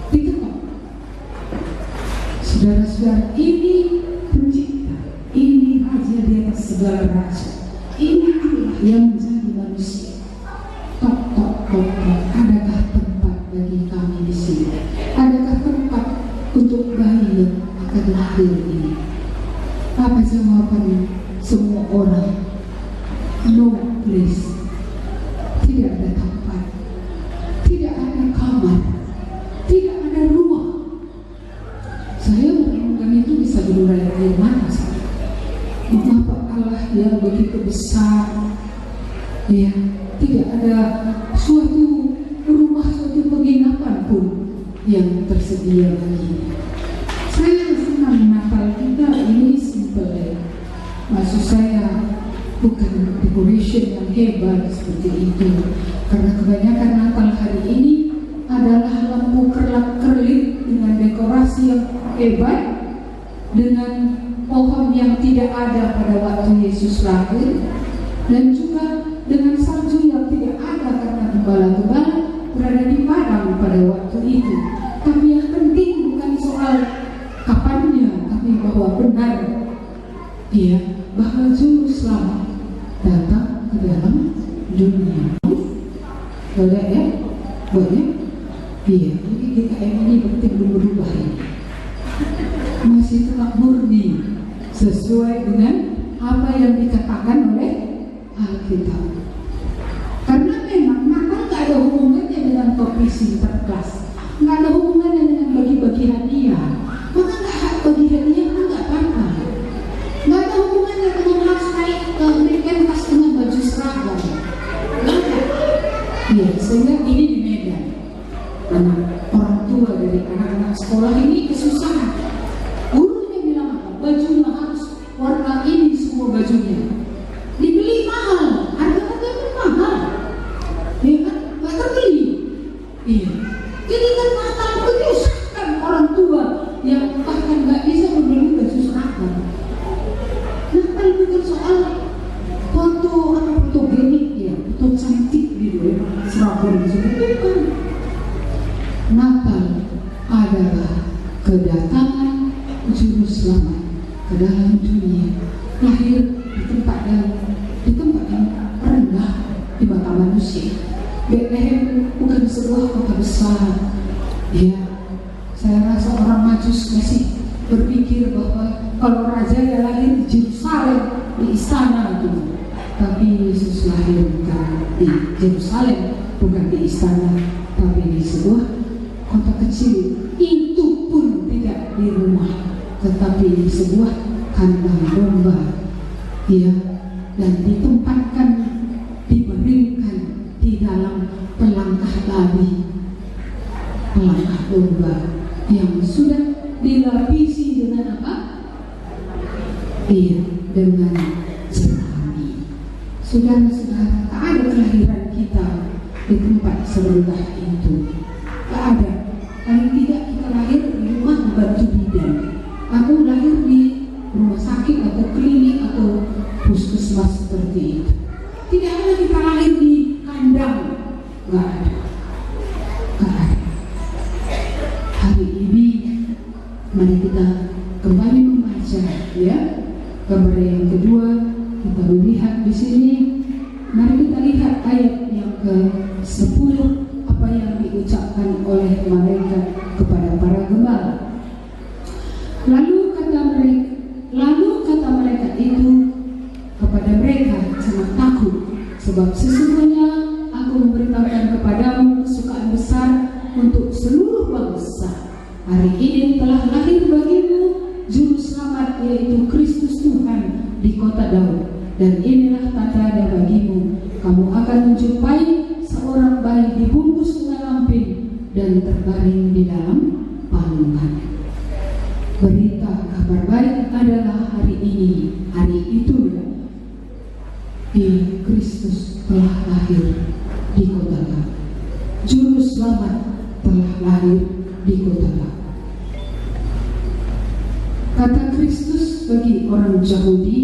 diketok. Saudara-saudara, ini pencipta, ini raja di atas segala raja, ini Allah yang menjadi manusia. Tok, adakah tempat bagi kami di sini? Adakah tempat untuk bayi yang akan lahir ini? Apa jawaban semua orang? No place. Tidak ada tempat, tidak ada kamar, tidak ada rumah. Saya merenungkan itu bisa berurai air mata. Mengapa Allah yang begitu besar, ya, tidak ada suatu rumah, suatu penginapan pun yang tersedia bagi. Saya senang Natal kita ini simple ya. Maksud saya bukan decoration yang hebat seperti itu, karena kebanyakan Natal hari ini adalah lampu kerlap-kerlip dengan dekorasi yang hebat, dengan pohon yang tidak ada pada waktu Yesus lahir, dan juga dengan salju yang tidak ada karena gembala-gembala berada di padang pada waktu itu. Tapi yang penting bukan soal kapannya, tapi bahwa benar, ya, bahwa Juru Selamat datang ke dalam dunia. Boleh ya? Boleh? Iya, jadi kita ini penting berubah ini. Masih tetap murni sesuai dengan apa yang dikatakan oleh Alkitab. Karena memang Natal nggak ada hubungannya dengan topi Sinterklas, nggak ada hubungannya dengan bagi-bagi hadiah. Maka nggak bagi hadiah kan nggak apa-apa. Nggak ada hubungannya dengan harus naik ke pentas dengan baju seragam. Nggak ada. Iya, sehingga ini di Medan, orang tua dari anak-anak sekolah ini kesusahan. Gurunya bilang apa? Bajunya harus warna ini, semua bajunya dibeli mahal, harga-harga mahal, ya kan? Nggak terbeli. Iya. Jadi kan Natal menyusahkan orang tua yang bahkan nggak bisa membeli baju seragam. Natal bukan soal foto apa fotogenik ya, foto cantik gitu ya, seragam gitu, bukan. Natal adalah kedatangan Juru Selamat ke dalam dunia, lahir di tempat yang rendah di mata manusia. Bethlehem bukan sebuah kota besar. Ya, saya rasa orang Majus masih berpikir bahwa kalau raja ya lahir di Yerusalem, di istana itu. Tapi Yesus lahir bukan di Yerusalem, bukan di istana, tapi di sebuah kota kecil. Itu pun tidak di rumah, tetapi di sebuah kandang domba. Ya, dan ditempatkan, dibaringkan di dalam pelangkah babi, pelangkah domba yang sudah dilapisi dengan apa? Iya, dengan jerami. Saudara-saudara, tak ada kelahiran kita di tempat serendah itu. Tak ada. Paling tidak kita lahir di rumah membantu bidan. Aku lahir di rumah sakit atau klinik atau puskesmas seperti itu. Tidak ada kita lahir di kandang. Nggak ada. Nggak ada. Hari ini mari kita kembali membaca, ya, gambar yang kedua. Kita melihat di sini. Mari kita lihat ayat yang ke-10, apa yang diucapkan oleh malaikat kepada para gembala. Lalu kata malaikat itu kepada mereka, jangan takut, sebab sesungguhnya aku memberitahukan kepadamu kesukaan besar untuk seluruh bangsa. Hari ini telah lahir bagimu Juru Selamat, yaitu Kristus Tuhan di kota Daud. Dan inilah tanda bagimu, kamu akan menjumpai seorang bayi dibungkus dengan lampin dan terbaring di dalam palungan. Berita kabar baik adalah hari ini, hari itu Kristus telah lahir di kota Daud. Juru Selamat telah lahir di kota Daud. Kata Kristus bagi orang Yahudi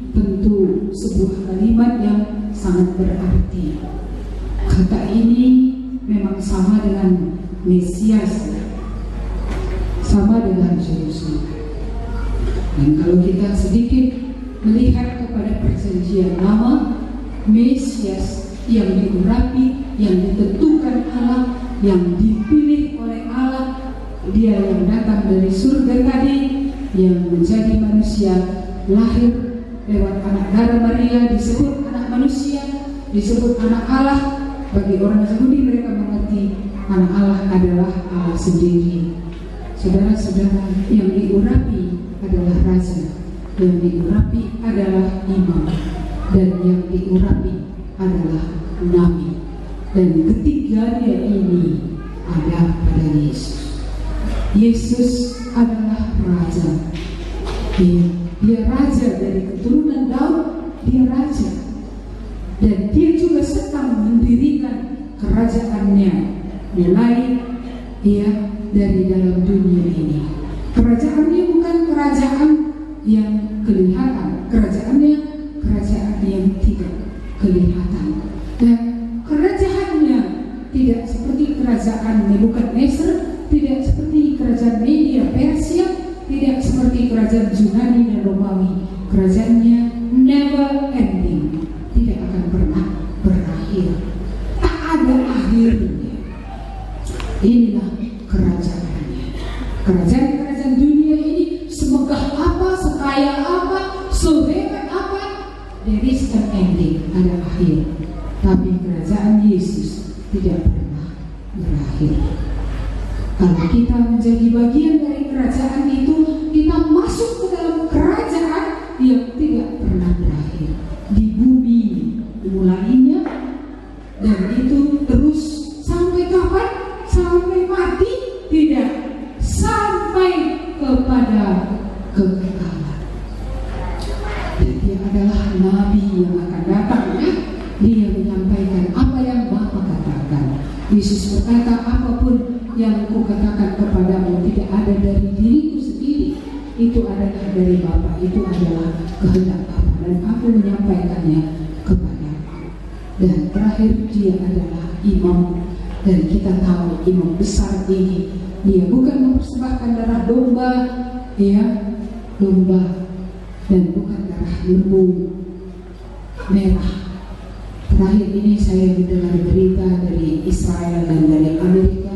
tentu sebuah kalimat yang sangat berarti. Kata ini memang sama dengan Mesias, sama dengan Yesus. Dan kalau kita sedikit melihat kepada perjanjian lama, Mesias yang diurapi, yang ditentukan Allah, yang dipilih oleh Allah, dia yang datang dari surga tadi, yang menjadi manusia, lahir lewat anak darah Maria, disebut anak manusia, disebut anak Allah. Bagi orang Yahudi, mereka mengerti anak Allah adalah Allah sendiri. Saudara-saudara, yang diurapi adalah raja, yang diurapi adalah imam, dan yang diurapi adalah nabi. Dan ketiganya ini ada pada Yesus. Yesus adalah raja. Dia raja dari keturunan Daud, dia raja. Dan dia juga sedang mendirikan kerajaannya mulai dia dari dalam dunia ini. Kerajaannya bukan kerajaan yang kelihatan, kerajaannya kerajaan yang tidak kelihatan. Dan kerajaannya tidak seperti kerajaan Nebukadnezar, tidak seperti kerajaan Media Persia, tidak seperti kerajaan Yunani dan Romawi. Kerajaannya never ending, tidak akan pernah berakhir, tak ada akhirnya. Inilah kerajaannya. Kerajaan-kerajaan dunia ini semegah apa, sekaya apa, sehebat apa, there is an ending, ada akhir. Tapi kerajaan Yesus tidak pernah berakhir. Kalau kita menjadi bagian dari kerajaan itu, kita masuk ke dalam kerajaan yang tidak pernah berakhir. Di bumi dimulainya, dan itu terus sampai kapan? Sampai mati? Tidak, sampai kepada kekekalan. Dan dia adalah nabi yang akan datang, ya. Dia menyampaikan apa yang Bapa katakan. Yesus berkata, apapun yang kukatakan kepadamu tidak ada dari diriku sendiri, itu adalah dari Bapa, itu adalah kehendak Bapa, dan aku menyampaikannya kepadamu. Dan terakhir, dia adalah imam, dan kita tahu imam besar ini, dia bukan mempersembahkan darah domba, ya, domba, dan bukan darah lembu merah. Terakhir ini saya mendengar berita dari Israel dan dari Amerika,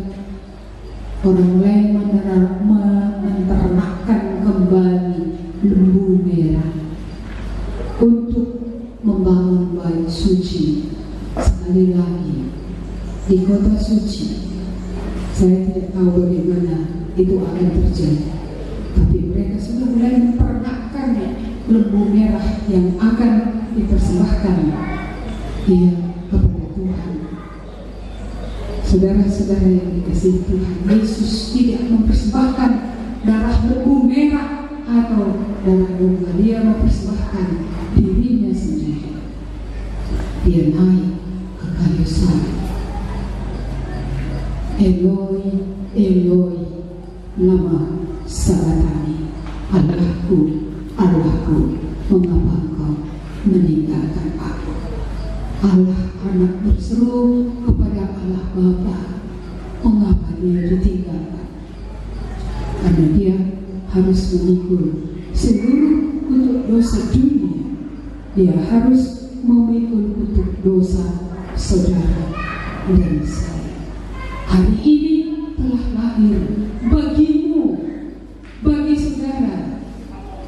orang mulai menternakkan kembali lembu merah untuk membangun bait suci sekali lagi di kota suci. Saya tidak tahu bagaimana itu akan terjadi, tapi mereka sudah mulai menternakkan lembu merah yang akan dipersembahkan kepada Tuhan. Saudara-saudara yang dikasihi Tuhan, Yesus tidak mempersembahkan darah lembu merah atau darah domba. Dia mempersembahkan dirinya sendiri. Dia naik ke kayu salib. Eloi, Eloi, lama sabachthani. Allahku, Allahku, mengapa engkau meninggalkan aku? Allah anak berseru kepada Allah Bapa, mengapa dia ditinggalkan? Karena dia harus memikul seluruh untuk dosa dunia. Dia harus memikul untuk dosa saudara dan saya. Hari ini telah lahir bagimu, bagi saudara,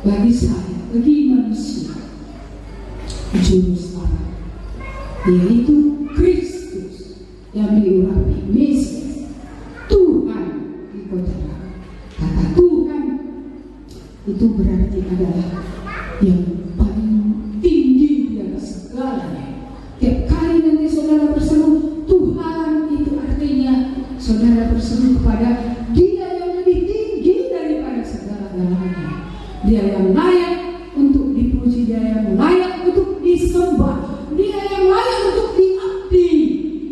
bagi saya, bagi manusia, juru selamat, yaitu Kristus yang diurapi, Mesias, Tuhan dikatakan. Kata Tuhan itu berarti adalah yang paling tinggi di atas segalanya. Tiap kali nanti saudara berseru Tuhan, itu artinya saudara berseru kepada Dia yang lebih tinggi daripada segala-galanya. Dia yang layak untuk dipuji, Dia yang layak untuk disembah, Dia yang layak untuk diabdi,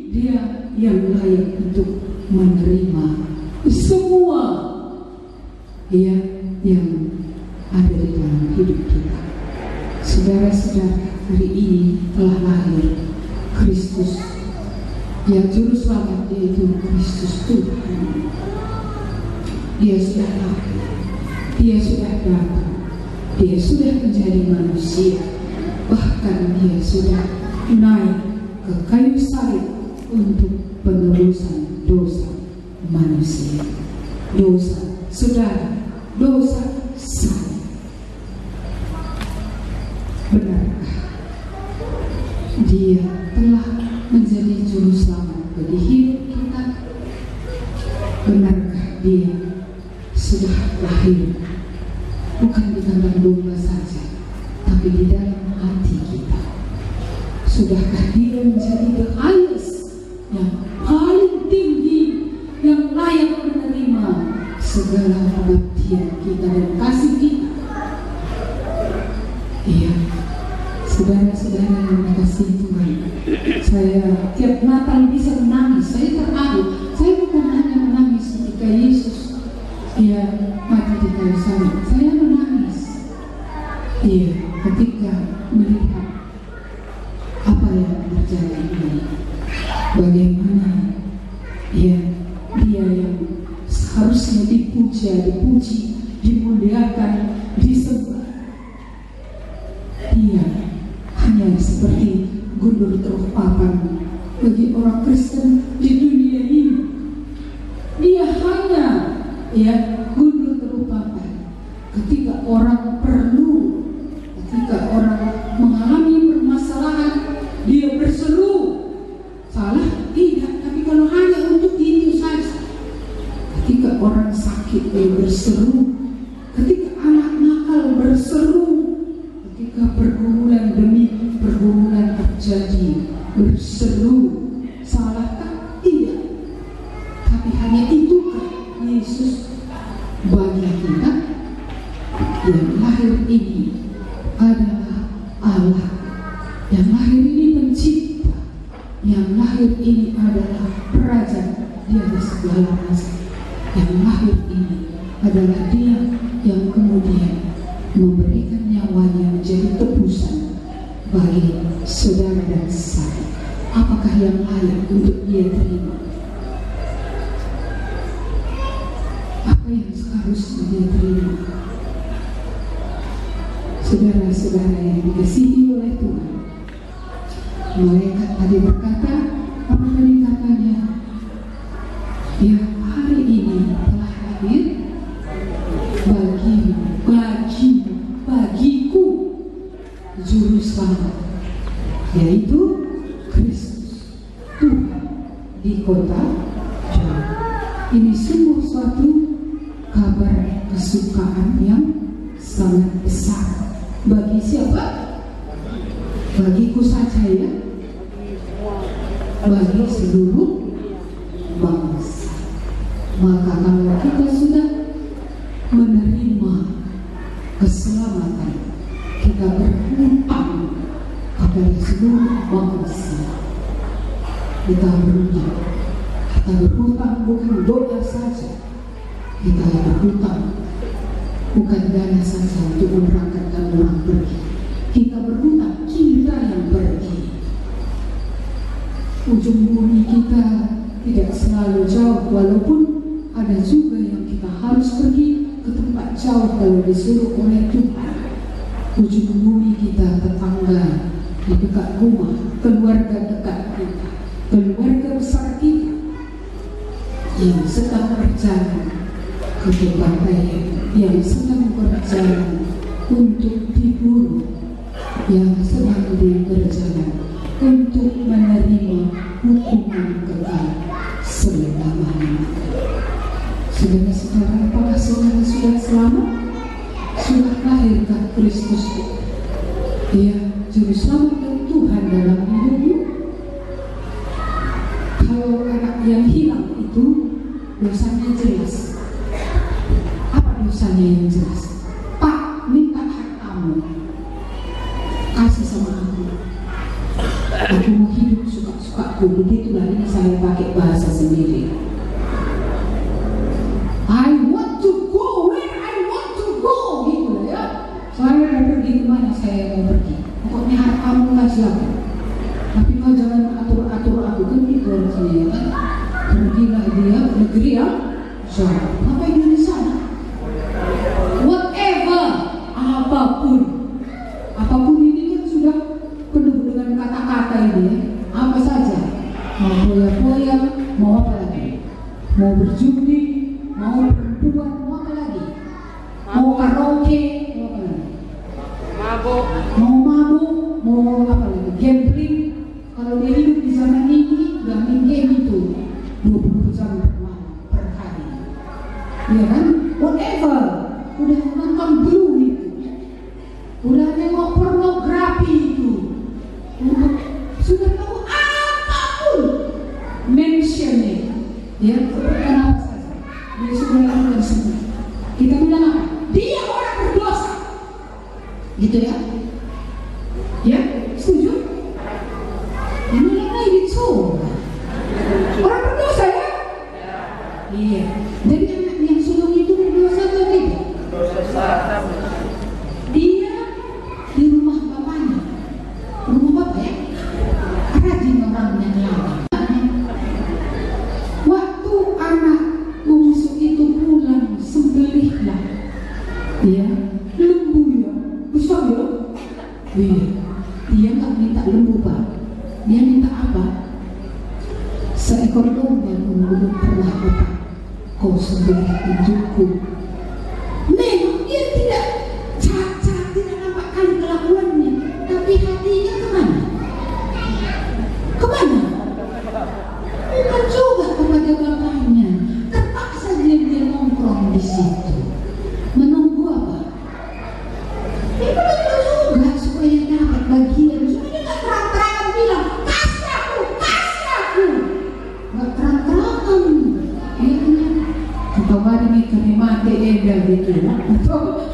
Dia yang layak untuk menerima semua yang ada di dalam hidup kita. Saudara-saudara, hari ini telah lahir Kristus, yang juru selamat, yaitu Kristus Tuhan. Dia sudah lahir, Dia sudah datang, Dia sudah menjadi manusia, bahkan Dia sudah naik ke kayu salib untuk penebusan dosa manusia, dosa saudara, dosa saya. Benarkah Dia telah menjadi juru selamat bagi hidup kita? Benarkah Dia sudah lahir bukan di kandang domba saja, tapi di dalam hati kita? Sudahkah Dia menjadi the highest, yang paling tinggi, yang layak menerima segala pengabdian kita dan kasih kita? Iya, saudara-saudara yang dikasihi Tuhan, saya tiap Natal bisa menangis. Saya terharu. Saya bukan hanya menangis ketika Yesus mati di kayu salib. Saya menangis orang perlu, ketika orang mengalami permasalahan, dia berseru. Salah? Tidak, tapi kalau hanya untuk itu saja. Ketika orang sakit, dia berseru. Ketika anak nakal berseru. Ketika pergumulan demi pergumulan terjadi, berseru. Salahkah? Tidak. Tapi hanya itukah Yesus bagi kita? Yang lahir ini adalah Allah. Yang lahir ini pencipta. Yang lahir ini adalah Raja di atas segala raja. Yang lahir ini adalah Dia yang kemudian memberikan nyawanya menjadi tebusan bagi saudara dan saya. Apakah yang layak untuk dia terima? Apa yang seharusnya dia terima? Saudara-saudara yang dikasihi oleh Tuhan, malaikat tadi berkata, apa tadi katanya? Ya, hari ini telah lahir bagiku juru selamat, yaitu Kristus Tuhan di kota Jordan. Ini sungguh suatu kabar kesukaan yang sangat besar. Bagi siapa? Bagiku saja ya, bagi seluruh bangsa. Maka kalau kita sudah menerima keselamatan, kita berhutang kepada seluruh bangsa. Kita berhutang bukan doa saja. Kita berhutang bukan dana saja untuk memberangkatkan orang pergi. Kita berhutang, kita yang pergi. Ujung bumi kita tidak selalu jauh, walaupun ada juga yang kita harus pergi ke tempat jauh kalau disuruh oleh Tuhan. Ujung bumi kita, tetangga di dekat rumah, keluarga dekat kita, keluarga besar kita yang sedang berjalan ke tempat lain, yang sedang berjalan untuk diburu, yang sedang berjalan untuk menerima hukuman kekal selama-lamanya. Saudara-saudara, apakah saudara sudah selamat? Sudah lahirkah Kristus? Dia juru selamat dan Tuhan dalam hidupmu? Kalau anak yang hilang itu dosanya jelas. Apa dosanya yang jelas? Pak, minta hartamu, kasih sama aku. Aku mau hidup suka-sukaku. Begitulah, ini saya pakai bahasa sendiri. I want to go where I want to go, gitu lah ya. Saya udah pergi kemana saya mau pergi. Pokoknya hartamu lah silakan. Tapi kau jangan atur-atur aku, kan gitu harusnya ya kan. Pergilah dia ke negeri yang jauh. Ngapain di sana? Whatever, apapun ini kan sudah penuh dengan kata-kata ini ya. Apa saja, mau poya-poya, mau apa lagi? Mau berjudi, mau perempuan, mau apa lagi? Mau karaoke, mau apa lagi? Mau mabuk, mau apa lagi? Gambling. Kalau dia hidup di zaman ini, gak main game itu 20 jam per hari, ya kan? Whatever, udah nonton blue itu, udah nengok pornografi itu, sudah tahu apapun mentionnya, ya bukan apa saja, dia sudah lakukan semua. Kita bilang apa? Dia orang berdosa, gitu ya? Ya, setuju? Ini lagi dicoba. Orang berdosa ya? Iya. Jadi anak yang sulung itu berdosa atau tidak? Dia di rumah bapaknya, rumah bapak ya, rajin orangnya ngelawak. Waktu anak bungsu itu pulang, sembelihlah ya, lembu ya, besar ya. Iya. Dia nggak minta lembu pak, dia minta apa? Seekor domba pun belum pernah bapak kau sembelih hidupku. Memang dia tidak atau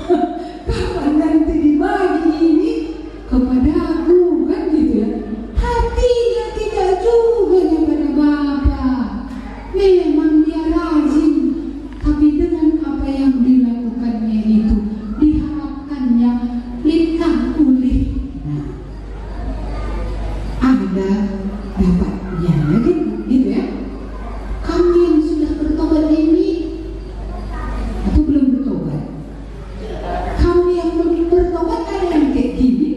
kapan nanti dibagi ini kepada aku, kan gitu ya. Hatinya tidak juga kepada Bapa. Memang dia rajin, tapi dengan apa yang dilakukannya itu diharapkannya limpah pulih. Ada dapatnya lagi, gitu ya. Kami yang sudah bertobat ini atau belum bertobat? Kami yang belum bertobat ada yang kayak gini.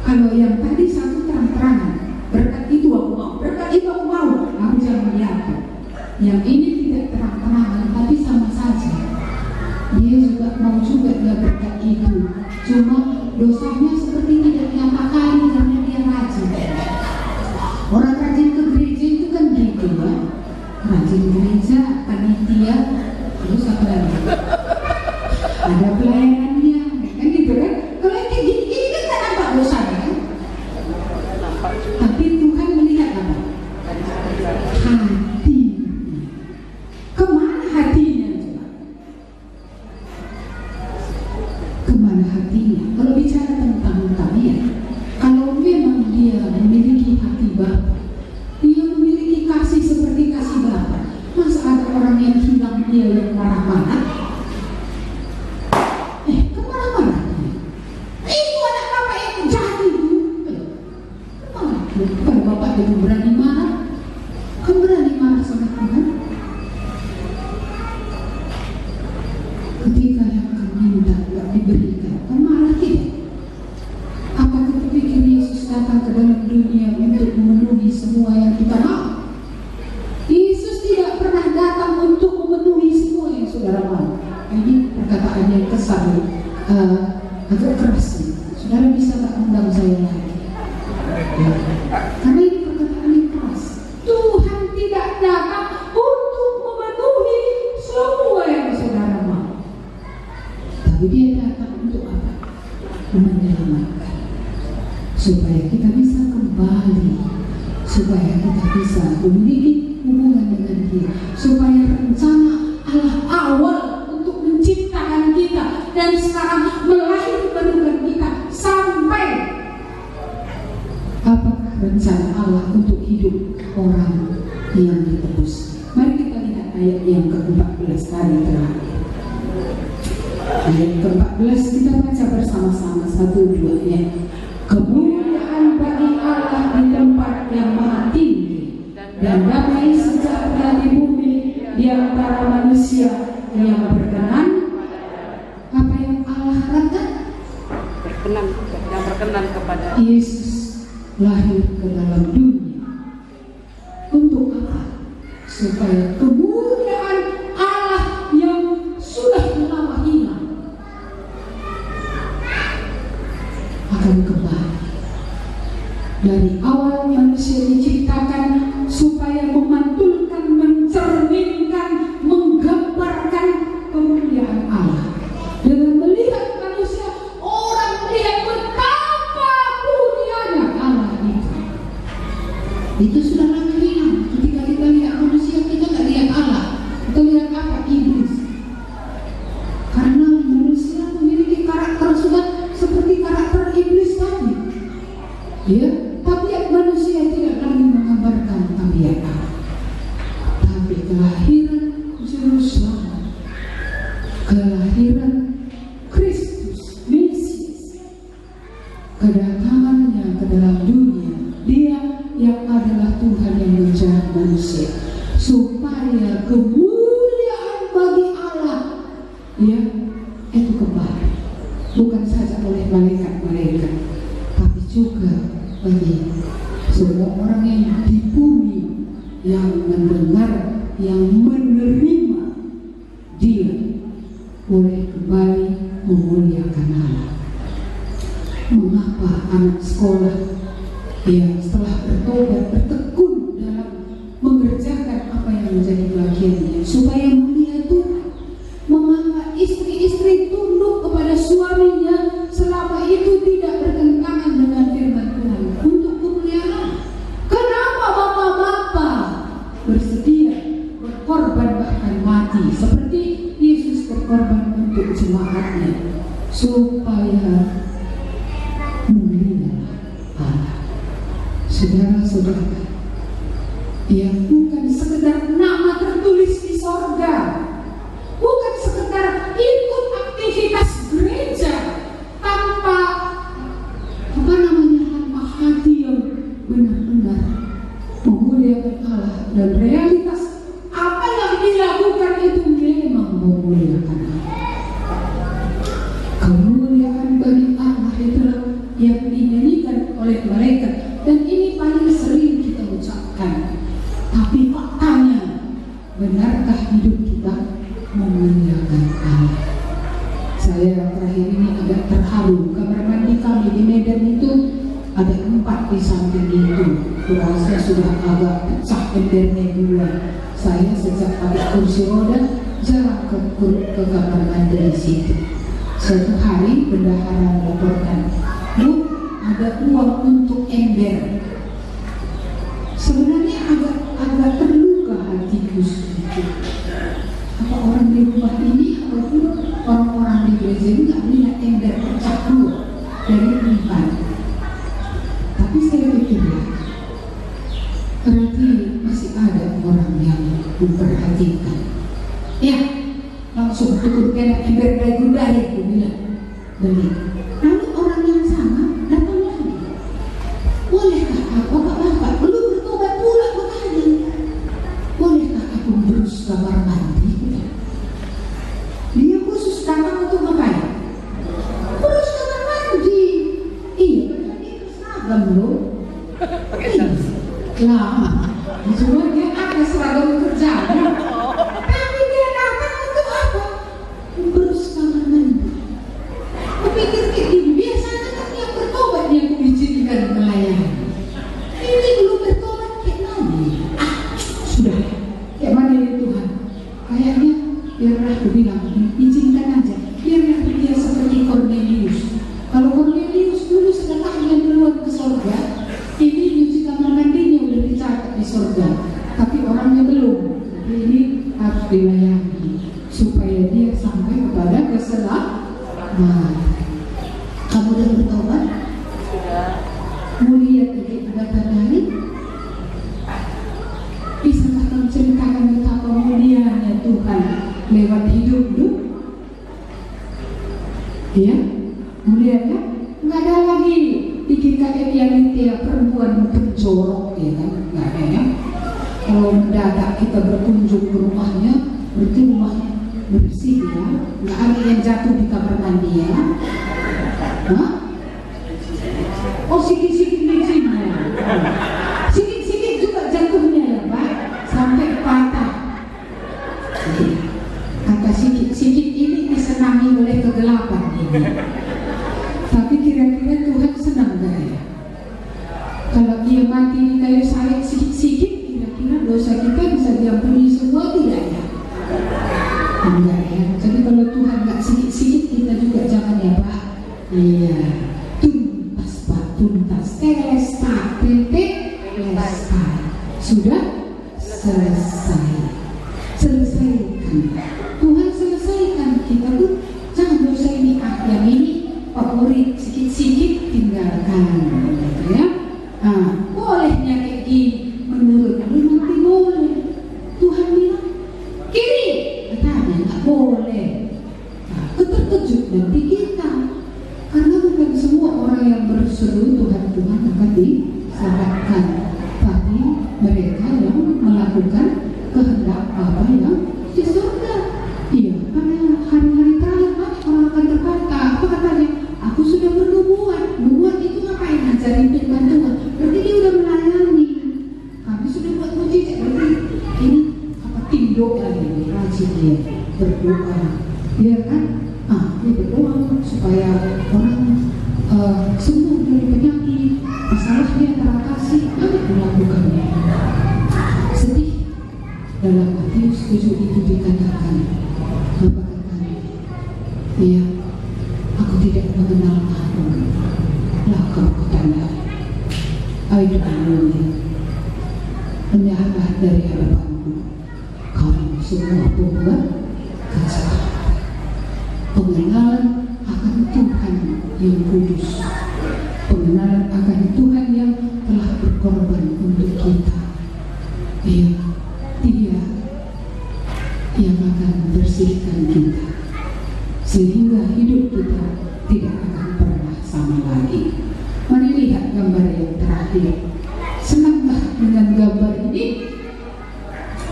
Kalau yang tadi satu terang-terangan, berkat itu aku mau, berkat itu aku mau, aku jangan melihat. Yang ini tidak terang-terangan, tapi sama saja. Dia juga mau juga dia berkat itu, cuma dosanya seperti tidak dinyatakan karena dia rajin. Orang rajin ke gereja itu kan gitu ya, rajin gereja, panitia, terus apa lagi? Ada pelayanannya, kan gitu kan? Kalau yang kayak gini kan tak nampak dosanya kan? Tapi Tuhan melihat apa? Hati. Kemana hatinya coba? Kemana hatinya? Kalau bicara tentang ya, kalau memang dia memiliki hati Bapa, dia memiliki kasih seperti kasih Bapa, masa ada orang yang hilang dia yang marah-marah? Kemana-mana? Itu anak Bapak yang jahat itu. Kalau Bapak itu berani marah, kan berani marah sama Tuhan. Ketika yang kami minta tidak diberikan, kan marah tidak? Apa kita pikir Yesus datang ke dalam dunia untuk memenuhi semua yang kita mau? Yesus tidak pernah datang untuk memenuhi semua yang saudara mau. Ini perkataan yang kesan, agak keras. Saudara bisa tak undang saya lagi? Ya. Karena ini perkataan yang keras. Tuhan tidak datang untuk memenuhi semua yang saudara mau, tapi dia datang untuk apa? Menyelamatkan, supaya kita bisa kembali, supaya kita bisa memiliki hubungan dengan Dia, supaya rencana Allah awal untuk menciptakan kita dan sekarang melahirkan kita sampai apakah rencana Allah untuk hidup orang yang ditebus. Mari kita lihat ayat yang ke-14 tadi terakhir. Ayat ke-14 kita baca bersama-sama, 1-2 ya. Kemuliaan bagi Allah di tempat yang maha tinggi, dan damai sejahtera di bumi di antara manusia yang berkenan. Apa yang Allah harapkan? Yang berkenan kepada Yesus lahir ke dalam dunia. Untuk apa? Supaya kemuliaan Allah yang sudah lama hilang akan kembali. Dari awal manusia diciptakan supaya memantulkan, mencerminkan, menggambarkan kemuliaan Allah. Dengan melihat manusia, orang melihat betapa mulianya Allah itu. Itu sudah lama hilang. Ketika kita lihat manusia, kita tidak lihat Allah. Kita lihat apa? Iblis. Karena manusia memiliki karakter sudah seperti karakter iblis tadi. Ya, tabiat manusia tidak lagi menggambarkan tabiat Allah, tapi kelahiran Juru Selamat, kelahiran Kristus Mesias, kedatangannya ke dalam dunia, Dia yang adalah Tuhan yang menjadi manusia, supaya kemuliaan bagi Allah ya itu kembali, bukan saja oleh malaikat-malaikat, tapi juga bagi semua orang yang di bumi yang mendengar, yang menerima Dia, boleh kembali memuliakan Allah. Mengapa anak sekolah yang setelah bertobat bertekun dalam mengerjakan apa yang menjadi bagiannya supaya mulia Tuhan? Mengapa istri-istri tunduk kepada suaminya selama itu tidak bertentangan dengan firman Tuhan untuk kemuliaan Allah? Kenapa bapak-bapak bersedia berkorban bahkan mati seperti Yesus berkorban untuk jemaatnya supaya mulia Allah. Saudara-saudara, ya bukan sekedar nama tertulis di sorga, bukan sekedar ikut aktivitas gereja tanpa tanpa hati yang benar-benar memuliakan Allah, dan realitas apa yang dilakukan itu memang memuliakan Allah. Kemuliaan bagi Allah itulah yang dinyanyikan oleh malaikat, dan ini paling sering kita ucapkan. Tapi faktanya, benarkah hidup kita memuliakan Allah? Saya terakhir ini agak terharu. Kamar mandi kami di Medan itu ada 4 di samping itu. Kurasa sudah agak pecah embernya 2. Saya sejak pakai kursi roda jarang ke kamar mandi di situ. Suatu hari bendahara melaporkan, "Bu, ada uang untuk ember." Sebenarnya agak terluka hatiku sedikit. Apa orang di rumah ini ataupun orang-orang di gereja ini nggak melihat ember pecah dulu dari 4? Tapi saya pikir berarti masih ada orang yang memperhatikan. Ya, langsung tukur kena ember dari gudari, aku bilang beli. Lalu orang yang sama datang lagi. Bolehkah aku, bapak belum bertobat pula berkali? Bolehkah aku berus kamar mandi? Dia khusus datang untuk ngapain? Berus kamar mandi. Iya, dia seragam loh. Pakai sarung. Lama. Cuma dia ada seragam kerjanya. Tapi dia datang untuk apa? Berus kamar mandi. Kupikir kayak gini, biasanya kan yang bertobat yang mengizinkan melayani. Ini belum bertobat kayak nani. Sudah, kayak mana ya Tuhan? Kayaknya biarlah aku bilang, izinkan aja. Biarlah dia seperti Cornelius. Kalau Cornelius dulu sedekahnya duluan ke surga, ini nyuci kamar mandinya udah dicatat di surga, tapi orangnya belum. Tapi ini harus dilayani supaya dia sampai kepada keselamatan. Kamu udah bertobat? Sudah. Mulia keibadatan hari? Bisakah kamu ceritakan betapa mulianya Tuhan lewat hidupmu? Ya, mulia kan? Nggak ada lagi bikin kayak realita perempuan penjorok, ya kan? Nggak ada ya. Kalau mendadak kita berkunjung ke rumahnya, berarti rumahnya bersih ya, nggak ada yang jatuh di kamar mandi ya. Hah? Oh, sikit-sikit licinnya, sikit-sikit juga jatuhnya ya Pak, sampai patah. Kata sikit-sikit ini disenangi oleh kegelapan ini. Tapi kira-kira Tuhan senang gak ya? Kalau dia mati di kayu salib sikit-sikit, kira-kira dosa kita bisa diampuni semua tidak ya? Enggak ya. Jadi kalau Tuhan gak sikit-sikit, kita juga jangan ya Pak. Iya. Tuntas Pak, tuntas. Telestai, telestai. Sudah selesai. Selesaikan. Tuhan selesaikan. Kita tuh jangan dosa ini yang ini favorit, sikit-sikit tinggalkan, gitu ya. Nah, bolehnya kayak gini menurut lu nanti boleh. Tuhan bilang kiri, katanya nggak boleh. Nah, terkejut nanti kita, karena bukan semua orang yang berseru Tuhan akan diselamatkan, tapi mereka yang melakukan kehendak apa yang di surga. Iya, karena hari-hari terakhir orang akan berkata, apa katanya? Aku sudah bernubuat. Nubuat itu ngapain? Ngajarin firman Tuhan. Berarti dia udah melayani. Kami sudah buat mujizat. Berarti ini apa? Tim doa ini. Rajin dia berdoa. Dia kan? Dia berdoa supaya orang sembuh dari penyakit, masalahnya teratasi. Apa dilakukannya? Sedih. Dalam Matius 7 itu dikatakan, apa katanya? Iya. Aku tidak mengenal kamu. Lah kau kutanda. Ayo kamu menyerah dari hadapanku. Kamu semua pembuat kejahatan. pengenalan akan Tuhan yang kudus, pengenalan akan Tuhan yang telah berkorban untuk kita. Dia yang akan bersihkan kita sehingga hidup kita tidak akan pernah sama lagi. Mari lihat gambar yang terakhir. Senangkah dengan gambar ini?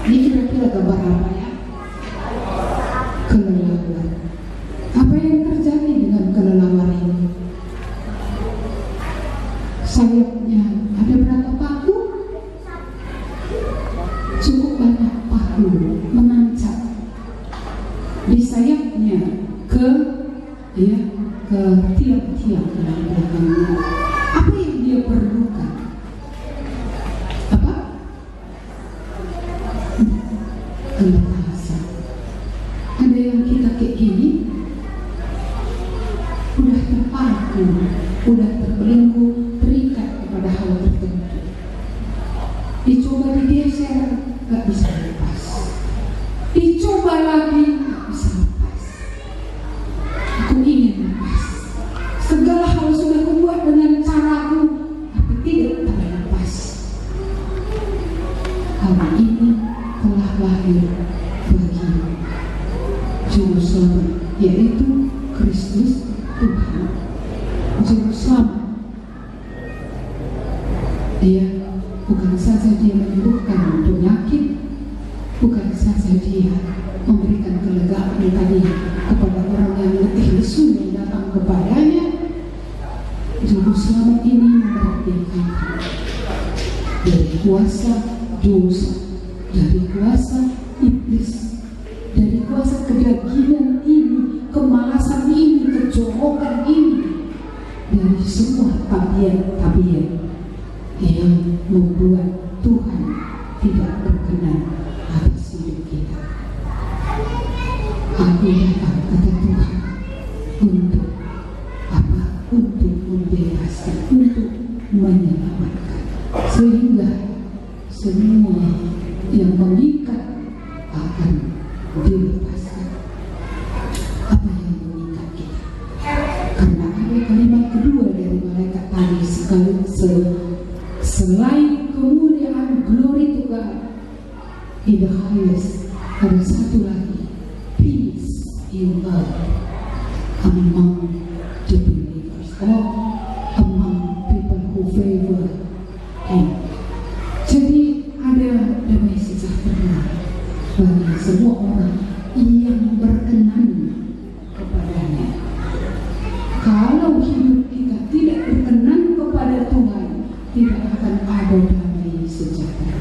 Ini kira-kira gambar apa ya? Kelelawar. Apa yang terjadi dengan kelelawar ini? Sayapnya ada berapa paku? Cukup banyak paku menancap di sayapnya ke tiang-tiang yang belakangnya. Apa yang dia perlukan? Apa? Kelepasan. Ada yang kita kayak gini, udah terpaku, udah terbelenggu, terikat kepada hal tertentu. Dicoba digeser, gak bisa lepas. Dicoba lagi, gak bisa lepas. Aku ingin lepas. Segala hal sudah kubuat dengan caraku, tapi tidak terlepas. Hari ini telah lahir bagi Juru Selamat, yaitu Kristus Tuhan. Juru Selamat. Dia bukan saja dia menyembuhkan penyakit, bukan saja dia memberikan kelegaan tadi kepada orang yang letih lesu yang datang kepadanya. Juru Selamat ini memerdekakan dari kuasa dosa, dari kuasa iblis, dari kuasa kedagingan ini, kemalasan ini, kejorokan ini, dari semua tabiat-tabiat yang membuat Tuhan tidak berkenan atas hidup kita. Aku datang, kata Tuhan, untuk apa? Untuk membebaskan, untuk menyelamatkan, sehingga semua yang mengikat akan dilepaskan. Apa yang mengikat kita? Karena ada kalimat kedua dari malaikat tadi, selain kemuliaan, glory to God in the highest, ada satu lagi, peace in God among the believers, or among people who favor Him. Jadi ada damai sejahtera bagi semua orang yang berkenan kepadanya. Kalau hidup kita tidak berkenan kepada Tuhan, tidak akan ada damai sejahtera.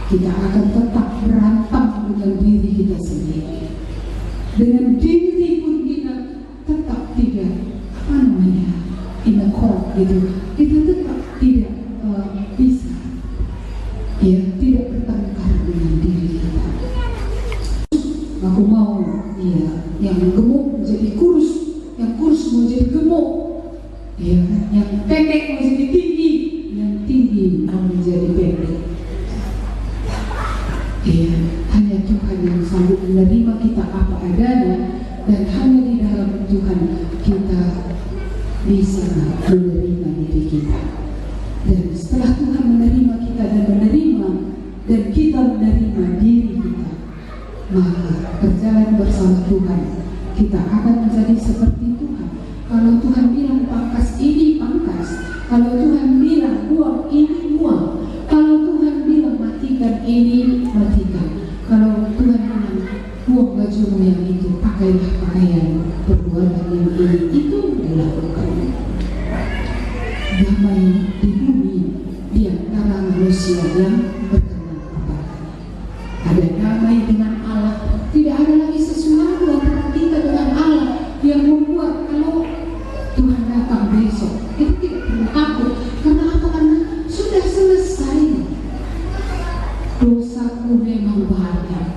Kita akan tetap berantem dengan diri kita sendiri. Dengan diri pun kita tetap tidak in accord gitu. Kita tetap tidak bisa, tidak bertengkar dengan diri kita. Aku mau yang gemuk menjadi kurus, yang kurus mau jadi gemuk, yang pendek mau jadi tinggi, yang tinggi mau menjadi pendek. Hanya Tuhan yang sanggup menerima kita apa adanya, dan hanya di dalam Tuhan kita bisa menerima diri kita. Dan setelah Tuhan menerima kita dan kita menerima diri kita, maka berjalan bersama Tuhan kita akan menjadi seperti Tuhan. Kalau Tuhan bilang pangkas ini pangkas, kalau Tuhan bilang buang ini buang, kalau Tuhan bilang matikan ini matikan, kalau Tuhan bilang buang bajumu yang itu, pakailah pakaian perbuatan yang ini, itu dilakukan. Damai di bumi di antara manusia yang berkenan kepadanya. Ada damai dengan Allah. Tidak ada lagi sesuatu antara kita dengan Allah yang membuat kalau Tuhan datang besok itu tidak perlu takut. Karena apa? Karena sudah selesai. Dosaku memang banyak,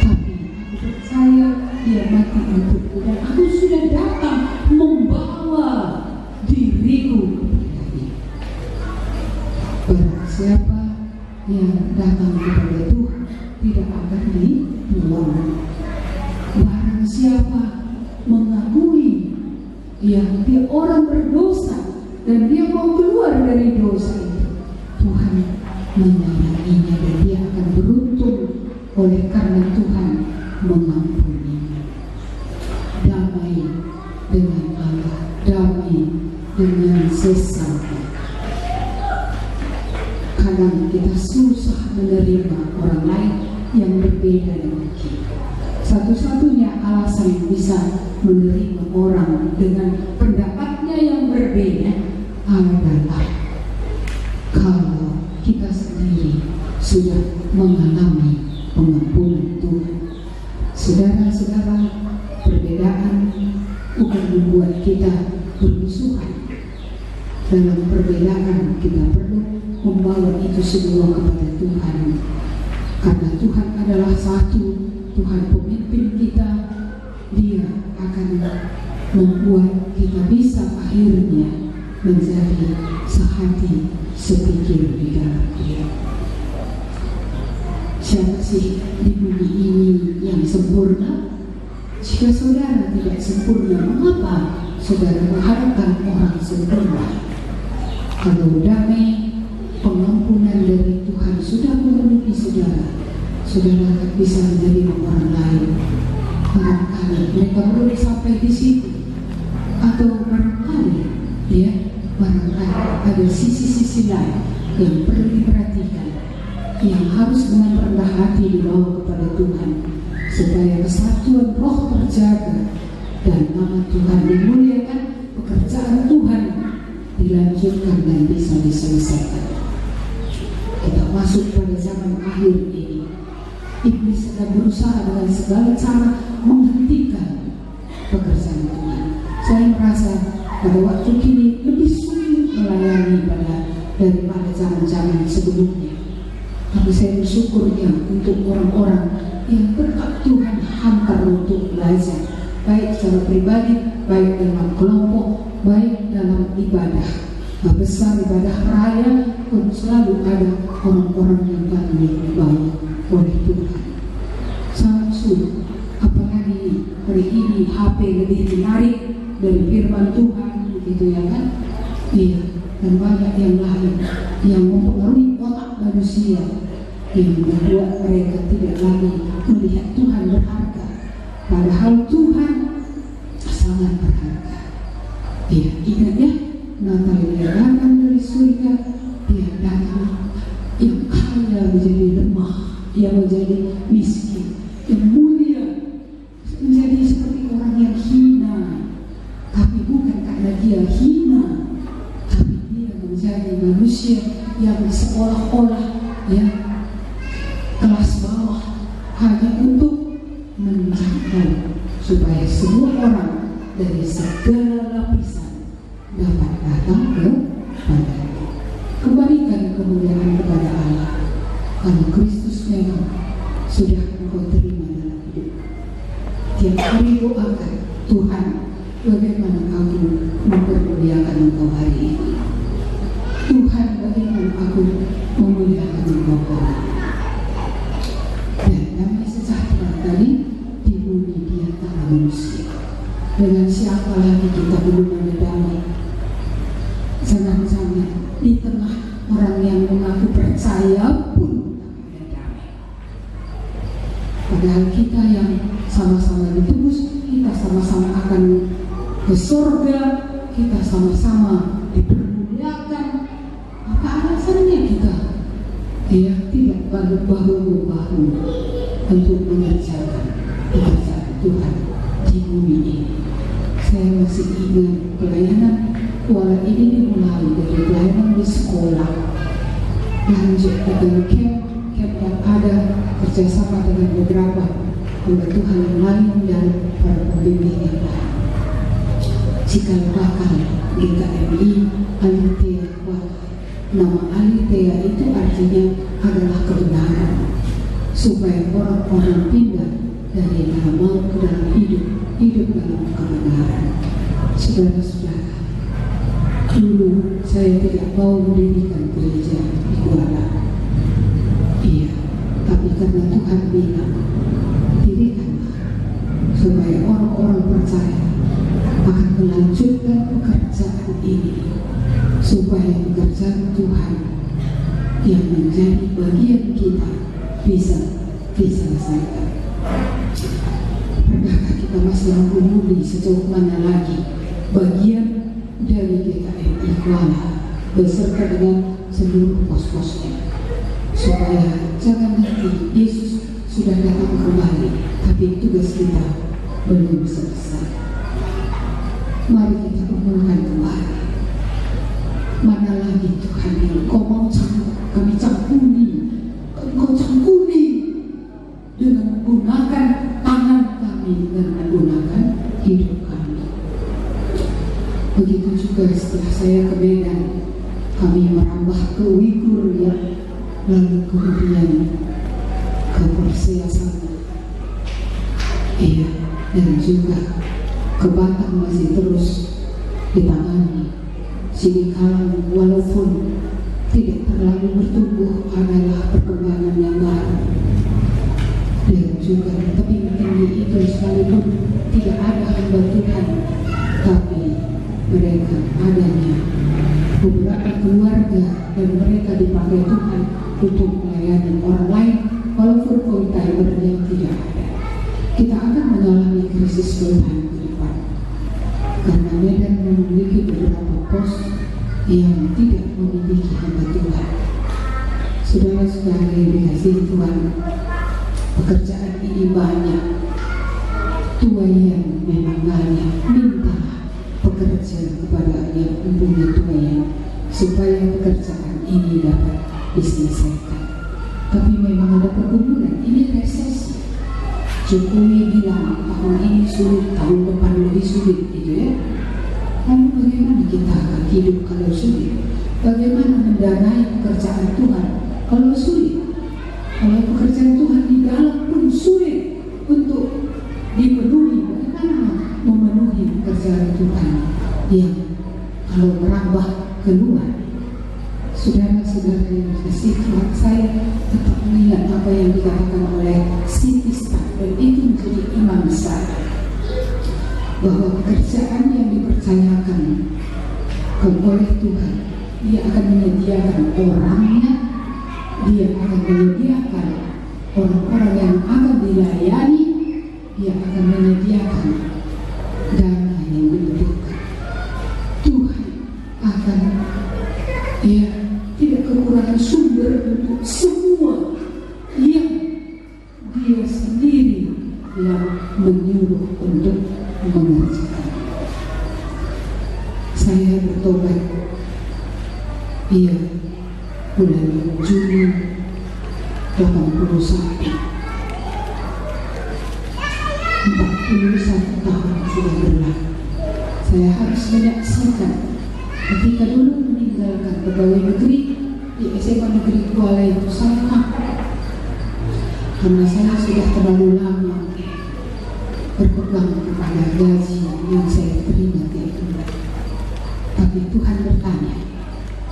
tapi aku percaya Dia mati untukku, dan aku sudah datang membawa diriku kepadanya. Barang siapa yang datang kepada Tuhan tidak akan dibuang. Barang siapa mengakui yang dia orang berdosa dan dia mau keluar dari dosa itu, Tuhan menyayanginya dan dia akan beruntung oleh karena Tuhan mengampuni. Damai dengan Allah, damai dengan sesama. Kadang kita susah menerima orang lain yang berbeda dengan kita. Satu-satunya alasan yang bisa menerima orang dengan pendapatnya yang berbeda adalah kalau kita sendiri sudah mengalami pengampunan Tuhan. Saudara-saudara, perbedaan bukan membuat kita bermusuhan. Dalam perbedaan kita perlu membawa itu semua kepada Tuhan. Karena Tuhan adalah satu, Tuhan pemimpin kita, Dia akan membuat kita bisa akhirnya menjadi sehati sepikir di dalam Dia. Siapa sih di bumi ini yang sempurna? Jika saudara tidak sempurna, mengapa saudara mengharapkan orang sempurna? Kalau damai, pengampunan dari Tuhan sudah memenuhi saudara, saudara akan bisa menerima orang lain. Barangkali mereka belum sampai di situ, atau barangkali ada sisi-sisi lain yang perlu diperhatikan, yang harus dengan rendah hati dibawa kepada Tuhan, supaya kesatuan roh terjaga dan nama Tuhan dimuliakan, pekerjaan Tuhan dilanjutkan dan bisa diselesaikan. Kita masuk pada zaman akhir ini. Iblis sedang berusaha dengan segala cara menghentikan pekerjaan Tuhan. Saya merasa pada waktu kini lebih sulit melayani daripada zaman-zaman sebelumnya. Tapi saya bersyukurnya untuk orang-orang yang tetap Tuhan hantar untuk belajar, baik secara pribadi, baik dalam kelompok, baik dalam ibadah besar, ibadah raya, pun selalu ada orang-orang yang akan dibawa oleh Tuhan. Sangat sulit, apalagi hari ini HP lebih menarik dari firman Tuhan, begitu ya kan? Iya, dan banyak yang lain yang mempengaruhi otak manusia, yang membuat mereka tidak lagi melihat Tuhan berharga, padahal Tuhan sangat berharga. Dia ingat ya, Natal dia datang dari surga, dia datang yang kaya menjadi lemah, yang menjadi miskin, yang mulia menjadi seperti orang yang hina, tapi bukan karena dia hina, tapi dia menjadi manusia yang seolah-olah kelas bawah, hanya untuk menjangkau supaya semua orang dari segala lapisan dapat datang kepada. Kembalikan kemuliaan kepada Allah. Kalau Kristus memang sudah engkau terima dalam hidup, tiap hari doakan, Tuhan, bagaimana aku mempermuliakan engkau hari ini. Tuhan, bagaimana aku memuliakan engkau hari ini. Dan damai sejahtera tadi di bumi di antara manusia. Dengan siapa lagi kita belum ada damai? Jangan-jangan di tengah orang yang mengaku percaya pun tak ada damai. Padahal kita yang sama-sama ditebus, kita sama-sama akan ke surga, kita sama-sama dipermuliakan. Apa alasannya kita tidak bahu-bahu untuk mengerjakan pekerjaan Tuhan di bumi ini? Saya masih ingat pelayanan kuala ini dimulai dari pelayanan di sekolah, lanjut dengan camp yang ada kerjasama dengan beberapa hamba Tuhan yang lain dan para pembimbing yang lain. Cikal bakal GKMI Alitea Kuala. Nama Alitea itu artinya adalah kebenaran, supaya orang-orang pindah dari dalam maut ke dalam hidup dalam kebenaran. Saudara-saudara, dulu saya tidak mau mendirikan gereja di Kuala. Iya, tapi karena Tuhan bilang, dirikanlah supaya orang-orang percaya pekerjaan Tuhan yang menjadi bagian kita bisa diselesaikan. Pernahkah kita masih menghubungi sejauh mana lagi bagian dari GKMI Kuala beserta dengan seluruh pos-posnya, supaya jangan nanti Yesus sudah datang kembali tapi tugas kita belum selesai. Mari kita umumkan kembali, mana lagi Tuhan yang Kau mau kami campuri, Kau campuri dengan menggunakan tangan kami dan menggunakan hidup kami. Begitu juga setelah saya ke Medan, kami merambah ke Uyghur ya, lalu kemudian ke Persea sana, iya, dan juga ke Batam masih terus ditangani. Singkalang walaupun tidak terlalu bertumbuh adalah perkembangan yang baru, dan juga tebing tinggi itu sekalipun tidak ada hamba Tuhan, tapi mereka adanya beberapa keluarga dan mereka dipakai Tuhan untuk melayani orang lain walaupun container-nya tidak ada. Kita akan mengalami krisis Tuhan ke depan karena Medan memiliki beberapa pos yang tidak memiliki hamba Tuhan. Saudara-saudara yang dikasihi Tuhan, pekerjaan ini banyak, tuayan memang banyak. Mintalah pekerja kepada yang mempunyai tuayan supaya pekerjaan ini dapat diselesaikan. Tapi memang ada pergumulan, ini resesi. Jokowi bilang tahun ini sulit, tahun depan lebih sulit, gitu ya. Lalu bagaimana kita akan hidup kalau sulit? Bagaimana mendanai pekerjaan Tuhan kalau sulit? Kalau pekerjaan Tuhan di dalam pun sulit untuk dipenuhi, bagaimana memenuhi pekerjaan Tuhan yang kalau merambah keluar? Saudara-saudara yang dikasihi Tuhan, saya tetap melihat apa yang dikatakan oleh C.T. Studd, dan itu menjadi imam saya, bahwa pekerjaan yang dipercayakan oleh Tuhan, Dia akan menyediakan orangnya, Dia akan menyediakan orang-orang yang akan dilayani, Dia akan menyediakan dana yang dibutuhkan. Tuhan akan tidak kekurangan sumber untuk semua yang Dia sendiri yang menyuruh untuk mengerjakan. Saya bertobat bulan Juni 81, 41 tahun sudah berlalu. Saya harus menyaksikan ketika dulu meninggalkan pegawai negeri di SMA Negeri Kuala itu saya takut, karena saya sudah terlalu lama berpegang kepada gaji yang saya terima tiap bulan. Tapi Tuhan bertanya,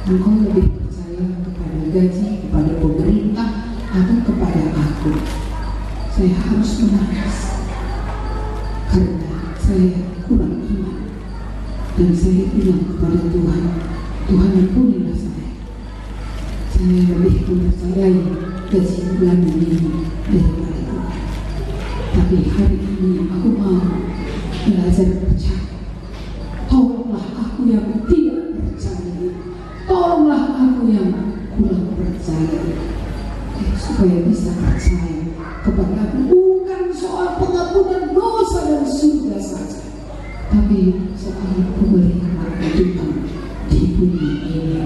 engkau lebih percaya kepada gaji, kepada pemerintah, atau kepada aku? Saya harus menangis karena saya kurang iman, dan saya bilang kepada Tuhan, Tuhan ampunilah saya. Saya lebih mempercayai gaji bulan ini daripada Tuhan. Tapi hari ini aku mau belajar percaya. Tolonglah aku yang tidak percaya, tolonglah aku yang kurang percaya, supaya bisa percaya kepada-Mu, bukan soal pengampunan dosa dan surga saja, tapi soal pemeliharaan Tuhan di bumi ini.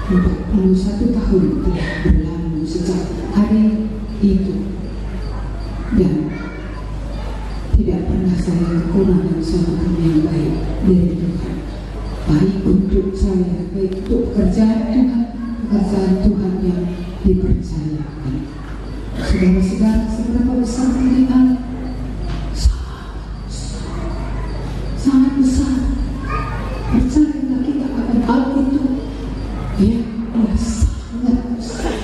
41 tahun telah berlalu sejak hari itu, dan tidak pernah saya kekurangan suatu yang baik dari Tuhan, baik untuk saya, baik untuk pekerjaan Tuhan yang dipercayakan. Saudara-saudara, seberapa besar pilihan? Sangat besar. Percayalah kita akan hal itu. Dia sangat besar.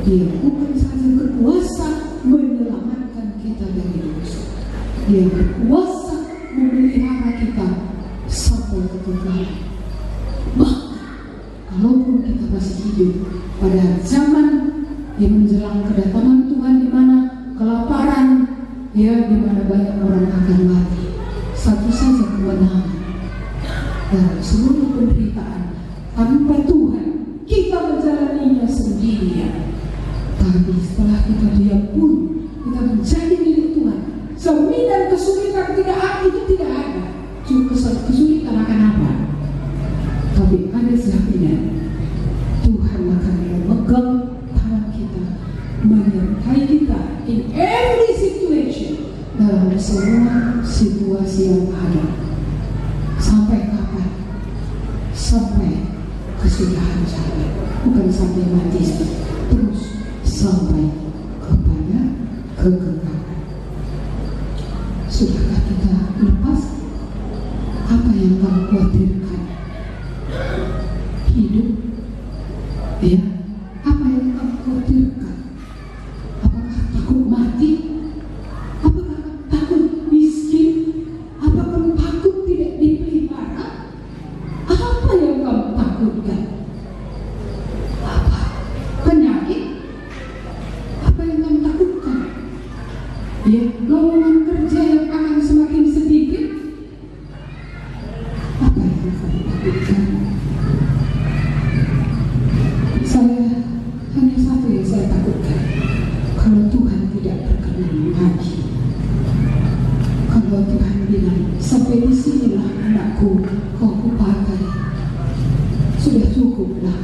Dia bukan saja berkuasa menyelamatkan kita dari dosa, Dia berkuasa memelihara kita sampai kekekalan. kalaupun kita masih hidup pada zaman yang menjelang kedatangan Tuhan, di mana kelaparan, ya, di mana banyak orang akan mati, satu saja kemenangan dari seluruh penderitaan. Tanpa Tuhan kita menjalaninya sendirian. Tapi setelah kita diam pun kita menjadi milik Tuhan. Seminan kesulitan itu tidak ada. Cuma kesulitan akan apa? Tapi ada jaminan Tuhan akan memegang tangan kita, menyertai kita in every situation, dalam semua situasi yang ada. Sampai kapan? Sampai kesudahan sampai, bukan sampai mati, terus sampai kepada kekekalan. Sudahkah kita lepas? Apa yang kamu khawatirkan? Hidup, ya. Apa yang kamu khawatirkan? Apakah takut mati? Apakah takut miskin? Apakah takut tidak dipelihara? Apa yang kamu takutkan? Apa? Penyakit? Apa yang kamu takutkan? Ya, lowongan kerja yang akan semakin sedikit? Apa yang kamu takutkan? Saya hanya satu yang saya takutkan, kalau Tuhan tidak berkenan lagi. Kalau Tuhan bilang, sampai di sinilah anakku, kau kupakai, sudah cukuplah.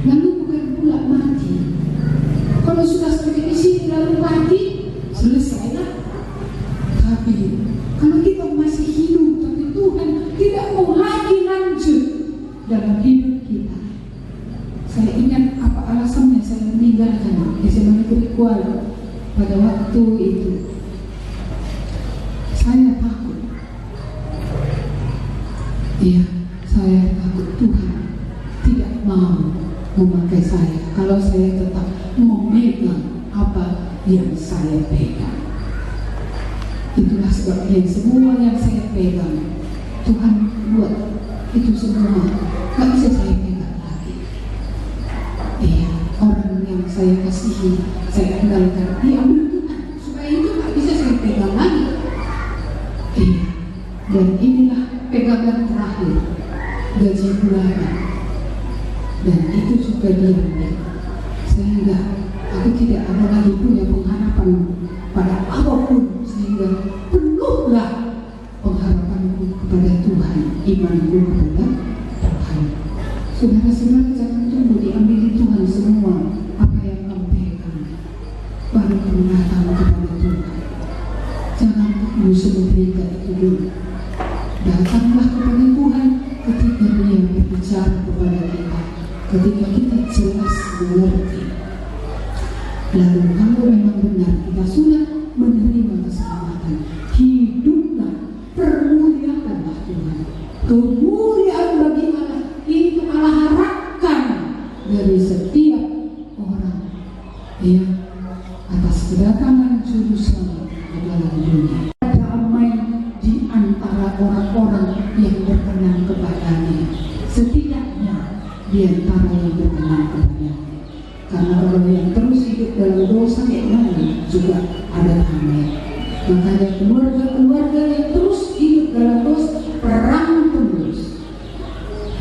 Lalu bukan pula mati. Kalau sudah sampai di sini lalu mati, selesailah. Tapi kalau kita masih hidup, tapi Tuhan tidak mau lagi lanjut dalam hidup kita. Saya ingat apa alasannya saya meninggalkan SMA Negeri Kuala pada waktu itu. Saya takut. Iya, saya takut Tuhan tidak mau memakai saya kalau saya tetap memegang apa yang saya pegang. Itulah sebabnya semua yang saya pegang, Tuhan buat itu semua gak bisa saya pegang lagi. Iya, orang yang saya kasihi, saya andalkan, diambil Tuhan supaya itu gak bisa saya pegang lagi. Iya, dan inilah pegangan terakhir, gaji bulanan, dan itu juga diambil, sehingga aku tidak ada lagi punya pengharapan pada apapun, sehingga penuhlah pengharapanku kepada Tuhan, imanku kepada Tuhan. Saudara-saudara, jangan tunggu diambil Tuhan semua apa yang kamu pegang baru kamu datang kepada Tuhan. Jangan tunggu sebenarnya itu dulu. Datanglah kepada Tuhan ketika Dia berbicara kepada kita, ketika kita jelas mengerti. Lalu kalau memang benar kita sudah menerima keselamatan, hiduplah, permuliakanlah Tuhan. Kemuliaan bagi Allah itu Allah harapkan dari setiap orang yang atas kedatangan Juru Selamat ke dalam dunia. Damai di antara orang-orang yang berkenan kepadanya, setidaknya di antara yang berkenan kepadanya. Karena orang yang terus hidup dalam dosa kayak mana juga ada damai. Makanya keluarga-keluarga yang terus hidup dalam dosa perang terus.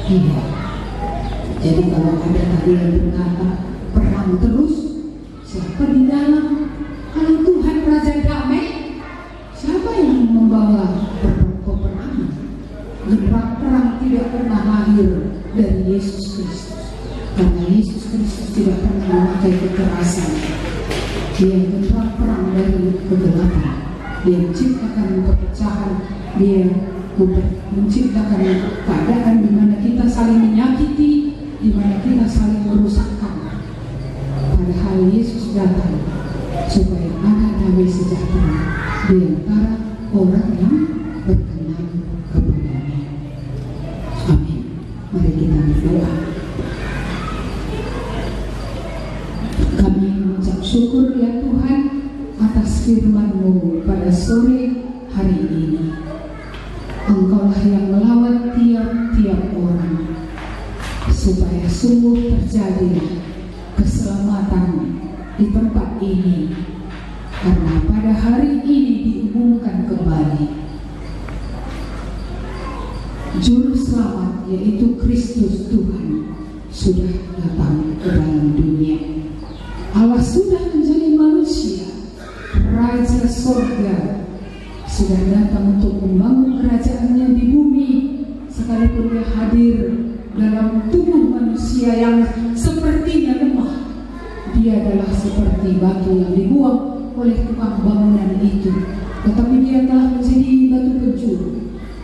Iya. Jadi kalau ada tadi yang berkata perang terus, siapa di dalam? Kalau Tuhan Raja Damai, siapa yang membawa peperangan? Perang tidak pernah lahir dari Yesus Kristus. Karena Yesus Kristus tidak pernah memakai kekerasan. Dia perang dari kegelapan. Dia menciptakan perpecahan. Dia menciptakan keadaan di mana kita saling menyakiti, di mana kita saling merusakkan. Padahal Yesus datang supaya ada damai sejahtera di antara orang yang berkenan kepadanya. Amin. Mari kita berdoa. Kami mengucap syukur ya Tuhan atas firman-Mu pada sore hari ini. Engkaulah yang melawat tiap-tiap orang supaya sungguh terjadi keselamatan di tempat ini, karena pada hari ini diumumkan kembali Juru Selamat, yaitu Kristus Tuhan, sudah datang ke dalam dunia. Allah sudah menjadi manusia, Raja Sorga sudah datang untuk membangun kerajaannya di bumi, sekalipun dia hadir dalam tubuh manusia yang sepertinya lemah. Dia adalah seperti batu yang dibuang oleh tukang bangunan itu, tetapi dia telah menjadi batu penjuru.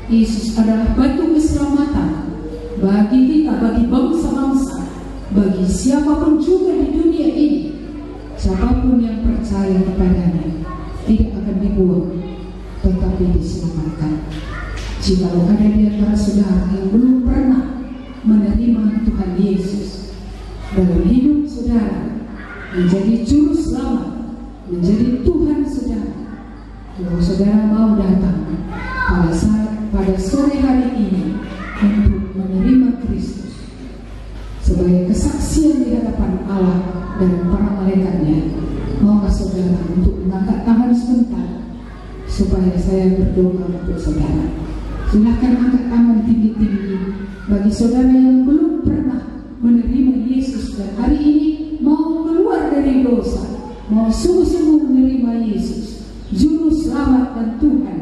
Yesus adalah batu keselamatan bagi kita, bagi bangsa-bangsa, bagi siapapun juga di dunia ini. Siapapun yang percaya kepadanya tidak akan dibuang, tetapi diselamatkan. Jika ada di antara saudara yang belum pernah menerima Tuhan Yesus dalam hidup saudara, menjadi juru selamat, menjadi Tuhan saudara, kalau saudara mau datang pada sore hari ini untuk menerima Kristus sebagai kesaksian di hadapan Allah dan para malaikatnya, maukah saudara untuk mengangkat tangan sebentar supaya saya berdoa untuk saudara? Silakan angkat tangan tinggi-tinggi bagi saudara yang belum pernah menerima Yesus dan hari ini mau keluar dari dosa, mau sungguh-sungguh menerima Yesus Juru Selamat dan Tuhan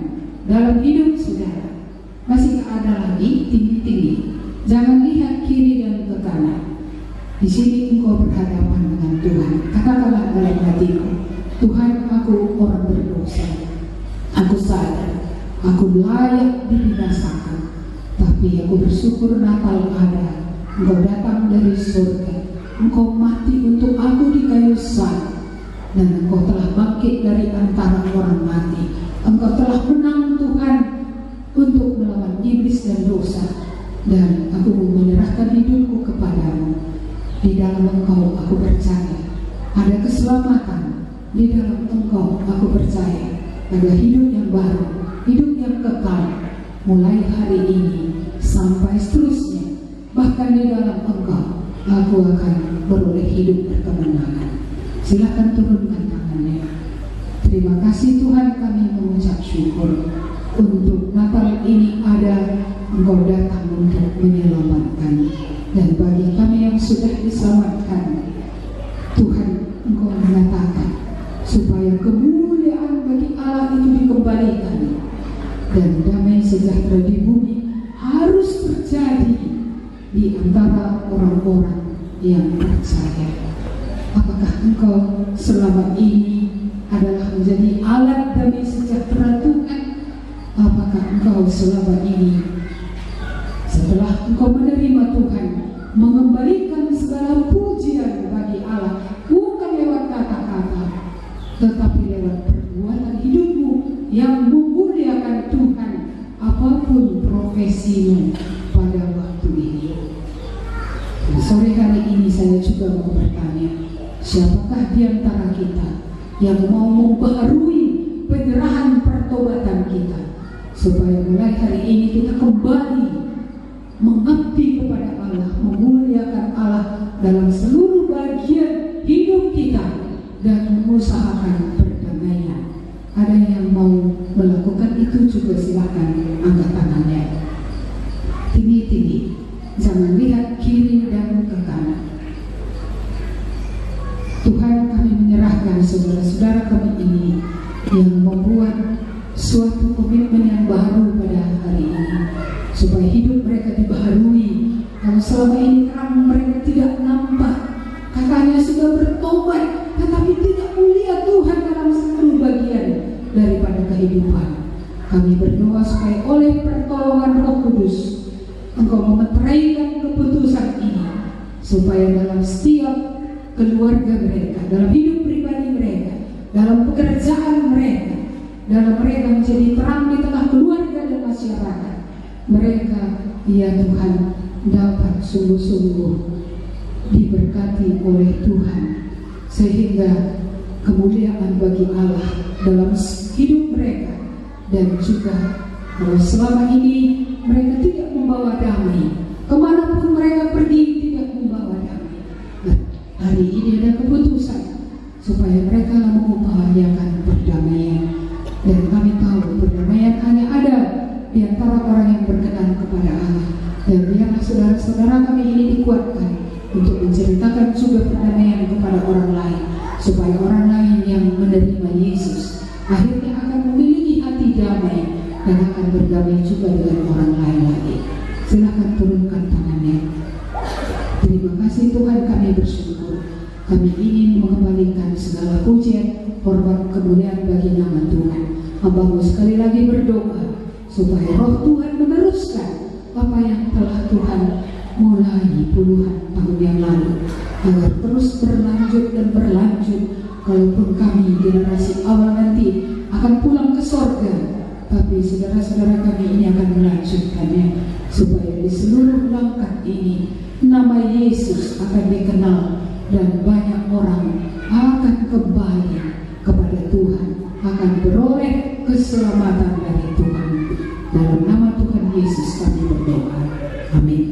dalam hidup saudara. Masih ada lagi tinggi-tinggi, jangan lihat kiri dan ke kanan. Di sini engkau berhadapan dengan Tuhan. Katakanlah dalam hatiku, Tuhan, aku orang berdosa, aku sadar aku layak dibinasakan, tapi aku bersyukur Natal ada. Engkau datang dari surga, engkau mati untuk aku di kayu salib, dan engkau telah bangkit dari antara orang mati. Engkau telah menang Tuhan untuk melawan iblis dan dosa, dan aku menyerahkan hidupku kepadamu. Di dalam engkau aku percaya ada keselamatan, di dalam engkau aku percaya ada hidup yang baru, hidup yang kekal, mulai hari ini sampai seterusnya. Bahkan di dalam engkau aku akan beroleh hidup berkemenangan. Silakan turunkan tangannya. Terima kasih Tuhan, kami mengucap syukur untuk Natal ini ada engkau datang untuk menyelamatkan. Dan bagi kami yang sudah diselamatkan, Tuhan, engkau mengatakan supaya kemuliaan bagi Allah itu dikembalikan, dan damai sejahtera di bumi harus terjadi di antara orang-orang yang percaya. Apakah engkau selama ini adalah menjadi alat damai sejahtera Tuhan? Apakah engkau selama ini setelah engkau menerima Tuhan, mengembalikan segala pujian bagi Allah, bukan lewat kata-kata, tetapi lewat perbuatan hidupmu yang memuliakan Tuhan, apapun profesimu pada waktu ini. Dan sore hari ini saya juga mau bertanya, siapakah di antara kita yang mau membaharui penyerahan pertobatan kita, supaya mulai hari ini kita kembali mengabdi kepada Allah, memuliakan Allah dalam seluruh bagian hidup kita, dan mengusahakan perdamaian. Ada yang mau melakukan itu juga silakan angkat tangannya tinggi-tinggi, jangan lihat kiri dan ke kanan. Tuhan, kami menyerahkan saudara-saudara kami ini yang membuat suatu komitmen yang baru pada hari ini, supaya hidup mereka dibaharui. Kalau selama ini terang mereka tidak nampak, katanya sudah bertobat, tetapi tidak mulia Tuhan dalam seluruh bagian daripada kehidupan. Kami berdoa supaya oleh pertolongan Roh Kudus engkau memeteraikan keputusan ini, supaya dalam setiap keluarga mereka, dalam hidup pribadi mereka, dalam pekerjaan mereka, dalam mereka menjadi terang di tengah keluarga dan masyarakat, mereka, ya Tuhan, dapat sungguh-sungguh diberkati oleh Tuhan, sehingga kemuliaan bagi Allah dalam hidup mereka. Dan juga kalau selama ini mereka tidak membawa damai, kemanapun mereka pergi supaya mereka mengupayakan perdamaian. Dan kami tahu perdamaian hanya ada di antara orang yang berkenan kepada Allah. Dan biarlah saudara-saudara kami ini dikuatkan untuk menceritakan juga perdamaian kepada orang lain, supaya orang lain yang menerima Yesus akhirnya akan memiliki hati damai dan akan berdamai juga dengan orang lain lagi. Silakan turunkan tangannya. Terima kasih Tuhan, kami bersyukur. Kami ingin mengembalikan segala pujian, hormat, kemuliaan bagi nama Tuhan. Hamba-Mu sekali lagi berdoa supaya Roh Tuhan meneruskan apa yang telah Tuhan mulai puluhan tahun yang lalu, agar terus berlanjut dan berlanjut. Kalaupun kami generasi awal nanti akan pulang ke sorga, tapi saudara-saudara kami ini akan melanjutkannya, supaya di seluruh langkah ini nama Yesus akan dikenal dan banyak orang akan kembali kepada Tuhan, akan beroleh keselamatan dari Tuhan. Dalam nama Tuhan Yesus kami berdoa. Amin.